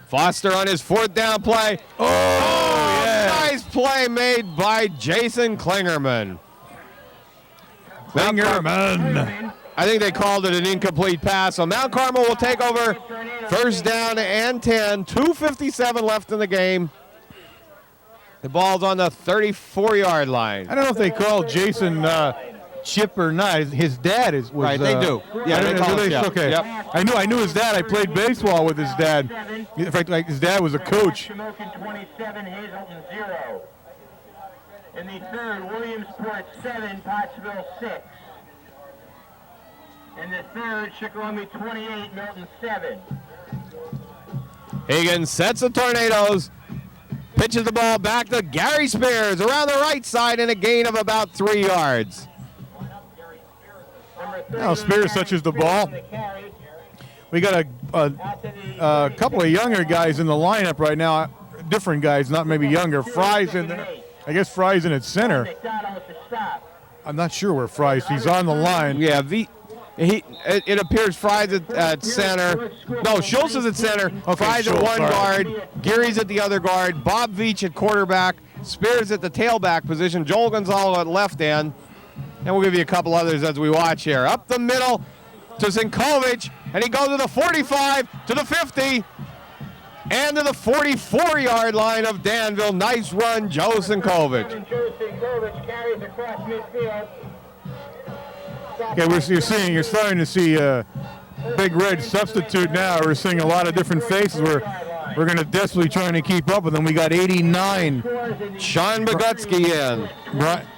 Foster on his 4th down play. Nice play made by Jason Klingerman. Klingerman. I think they called it an incomplete pass. So Mount Carmel will take over first down and 10. 2:57 left in the game. The ball's on the 34-yard line. I don't know if they called Jason Chip or not. His dad was. Right, they do. Yeah, they call him Chip. Okay. Yep. I knew his dad. I played baseball with his dad. In fact, like his dad was a coach. Shamokin 27, Hazelton 0. In the third, Williamsport 7, Pottsville 6. In the third, Chickamauga 28, Milton 7. Higgins sets the Tornadoes. Pitches the ball back to Gary Spears around the right side and a gain of about 3 yards. Now Spears touches the ball. We got a couple of younger guys in the lineup right now. Different guys, not maybe younger. Fry's in there. I guess Fry's in at center. I'm not sure where Fry's. He's on the line. Yeah, it appears Fry's at center. No, Schultz is at center. Okay, Fry's Schultz, at one sorry. guard. Gary's at the other guard. Bob Veach at quarterback. Spears at the tailback position. Joel Gonzalo at left end. And we'll give you a couple others as we watch here. Up the middle to Zinkovic. And he goes to the 45, to the 50, and to the 44-yard line of Danville. Nice run, Joe Zinkovic. Joe Zinkovic carries across midfield. Yeah, you're starting to see Big Red substitute now. We're seeing a lot of different faces. We're going to desperately trying to keep up with them. We got 89. Sean Bogutsky in.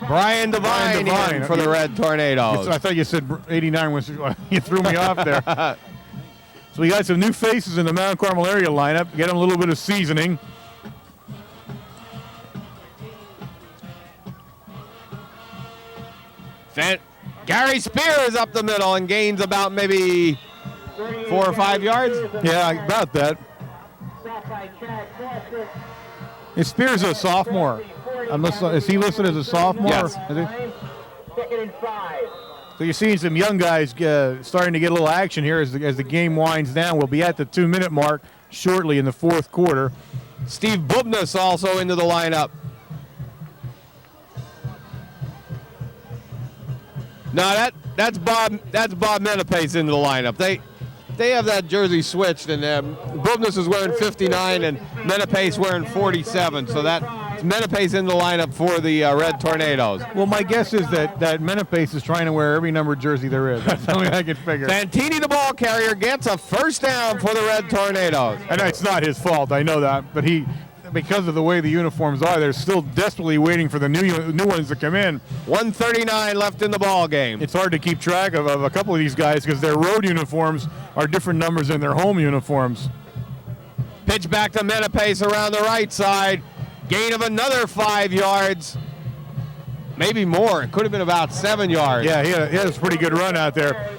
Brian Devine in for the Red Tornadoes. I thought you said 89 was, you threw me off there. So we got some new faces in the Mount Carmel area lineup. Get them a little bit of seasoning. Gary Spears up the middle and gains about maybe 4 or 5 yards. Yeah, about that. Is Spears a sophomore? Is he listed as a sophomore? Yes. Second and 5. So you're seeing some young guys starting to get a little action here as the game winds down. We'll be at the 2-minute mark shortly in the fourth quarter. Steve Bubnus also into the lineup. No, that's Bob Menapace into the lineup. They have that jersey switched, and Bubnus is wearing 59 and Menapace wearing 47. So that's Menapace in the lineup for the Red Tornadoes. Well, my guess is that Menapace is trying to wear every numbered jersey there is. That's something I can figure. Fantini, the ball carrier, gets a first down for the Red Tornadoes. And it's not his fault, I know that, but because of the way the uniforms are, they're still desperately waiting for the new ones to come in. 1:39 left in the ball game. It's hard to keep track of a couple of these guys because their road uniforms are different numbers than their home uniforms. Pitch back to Menapace around the right side. Gain of another 5 yards. Maybe more. It could have been about 7 yards. Yeah, he had a pretty good run out there.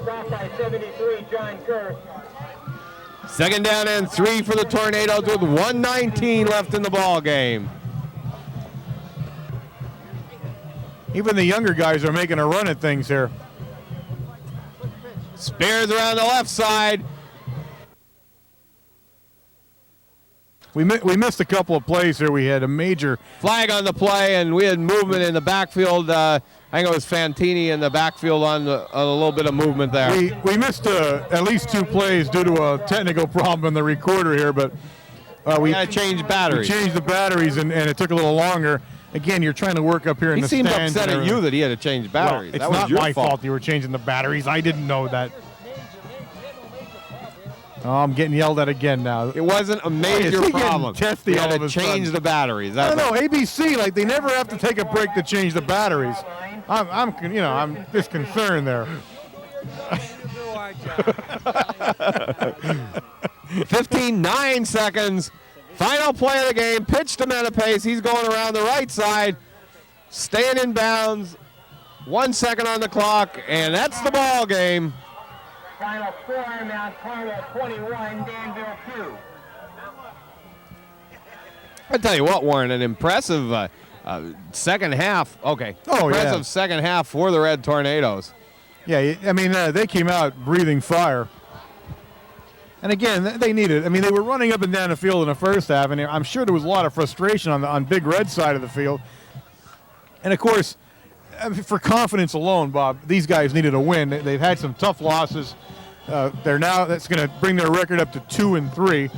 Stop by 73, John Kerr. Second down and 3 for the Tornadoes with 1:19 left in the ball game. Even the younger guys are making a run at things here. Spears around the left side. We missed a couple of plays here. We had a major Flag on the play, and we had movement in the backfield. I think it was Fantini in the backfield on a little bit of movement there. We missed at least 2 plays due to a technical problem in the recorder here, but we had to change batteries. We changed the batteries, and it took a little longer. Again, you're trying to work up here in the stands. He seemed upset at you that he had to change batteries. Well, that was not your my fault you were changing the batteries. I didn't know that. Oh, I'm getting yelled at again now. It wasn't a major problem. Testy we had all to of a change sudden. the batteries. I don't know. ABC, like they never have to take a break to change the batteries. I'm just concerned there. 9 seconds. Final play of the game. Pitch to Menapace. He's going around the right side. Staying in bounds. 1 second on the clock, and that's the ball game. Final score, Mount Carmel 21, Danville 2. I tell you what, Warren, an impressive second half. Okay. Oh, impressive yeah. second half for the Red Tornadoes. Yeah, I mean, they came out breathing fire. And again, they needed. I mean, they were running up and down the field in the first half, and I'm sure there was a lot of frustration on Big Red's side of the field. And of course, I mean, for confidence alone, Bob, these guys needed a win. They've had some tough losses. That's going to bring their record up to 2-3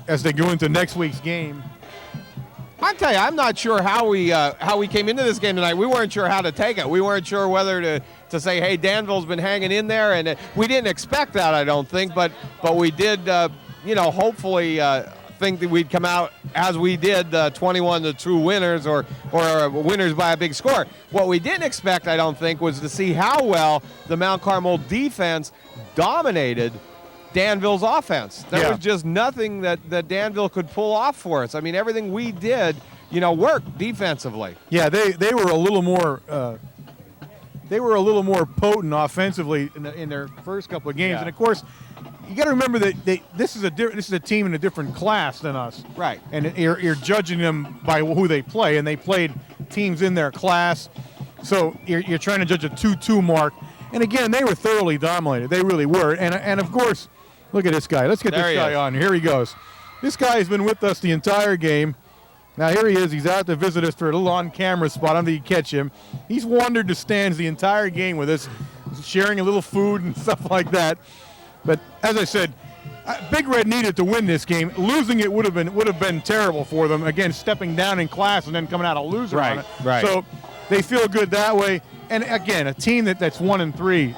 as they go into next week's game. I'll tell you, I'm not sure how we came into this game tonight. We weren't sure how to take it. We weren't sure whether to say, hey, Danville's been hanging in there, and we didn't expect that, I don't think, but we did, hopefully think that we'd come out as we did, 21-2 winners or winners by a big score. What we didn't expect, I don't think, was to see how well the Mount Carmel defense dominated Danville's offense. There was just nothing that Danville could pull off for us. I mean, everything we did, worked defensively. Yeah, they were a little more potent offensively in their first couple of games, and of course, you got to remember that this is a team in a different class than us, right? And you're judging them by who they play, and they played teams in their class, so you're trying to judge a 2-2 mark. And again, they were thoroughly dominated. They really were, and of course. Look at this guy. Let's get this guy on. Here he goes. This guy has been with us the entire game. Now, here he is. He's out to visit us for a little on-camera spot. I don't think you catch him. He's wandered the stands the entire game with us, sharing a little food and stuff like that. But as I said, Big Red needed to win this game. Losing it would have been terrible for them. Again, stepping down in class and then coming out a loser on it. Right. So they feel good that way. And again, a team that's 1-3,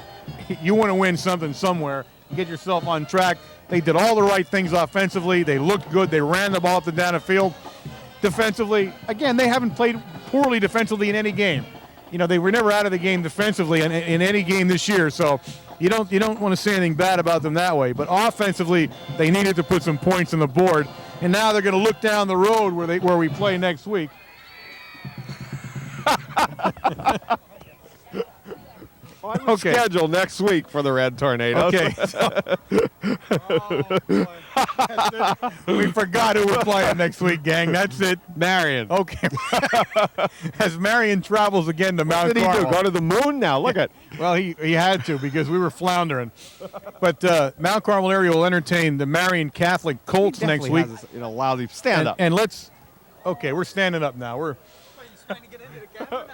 you want to win something somewhere. Get yourself on track. They did all the right things offensively. They looked good. They ran the ball up and down the field. Defensively, again, they haven't played poorly defensively in any game. They were never out of the game defensively in any game this year. So you don't want to say anything bad about them that way. But offensively, they needed to put some points on the board. And now they're going to look down the road where we play next week. On schedule next week for the Red Tornadoes. Okay. We forgot who we're playing next week, gang. That's it. Marion. Okay. As Marion travels again to Mount Carmel. What did he do? Go to the moon now? Look at. Well, he had to because we were floundering. But Mount Carmel area will entertain the Marion Catholic Colts next week. Lousy stand up. And we're standing up now.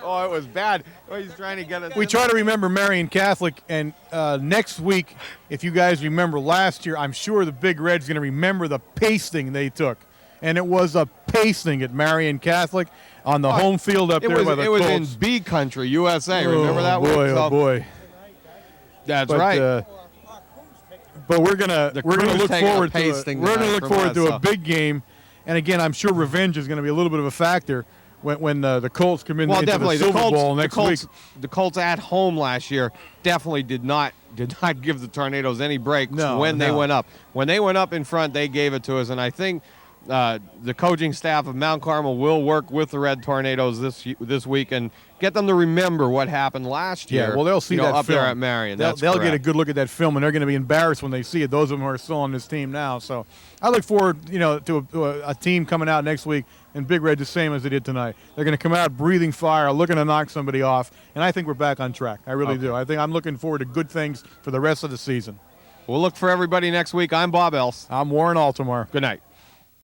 Oh, it was bad. He's trying to get it. We try to remember Marion Catholic, and next week, if you guys remember last year, I'm sure the Big Red's going to remember the pasting they took. And it was a pasting at Marion Catholic on the home field up there by the Colts. It was in B country, USA. Remember that one? Oh, boy. That's right. But we're gonna look forward to a big game. And again, I'm sure revenge is going to be a little bit of a factor when the Colts come into the Silver Bowl next week. The Colts at home last year definitely did not give the Tornadoes any break when they went up. When they went up in front, they gave it to us, and I think the coaching staff of Mount Carmel will work with the Red Tornadoes this week and get them to remember what happened last year. Yeah, well, they'll see that up film. there at Marion. They'll get a good look at that film, and they're going to be embarrassed when they see it. Those of them who are still on this team now. So I look forward, to a team coming out next week, and Big Red the same as they did tonight. They're going to come out breathing fire, looking to knock somebody off, and I think we're back on track. I really do. I think I'm looking forward to good things for the rest of the season. We'll look for everybody next week. I'm Bob Else. I'm Warren Altamar. Good night.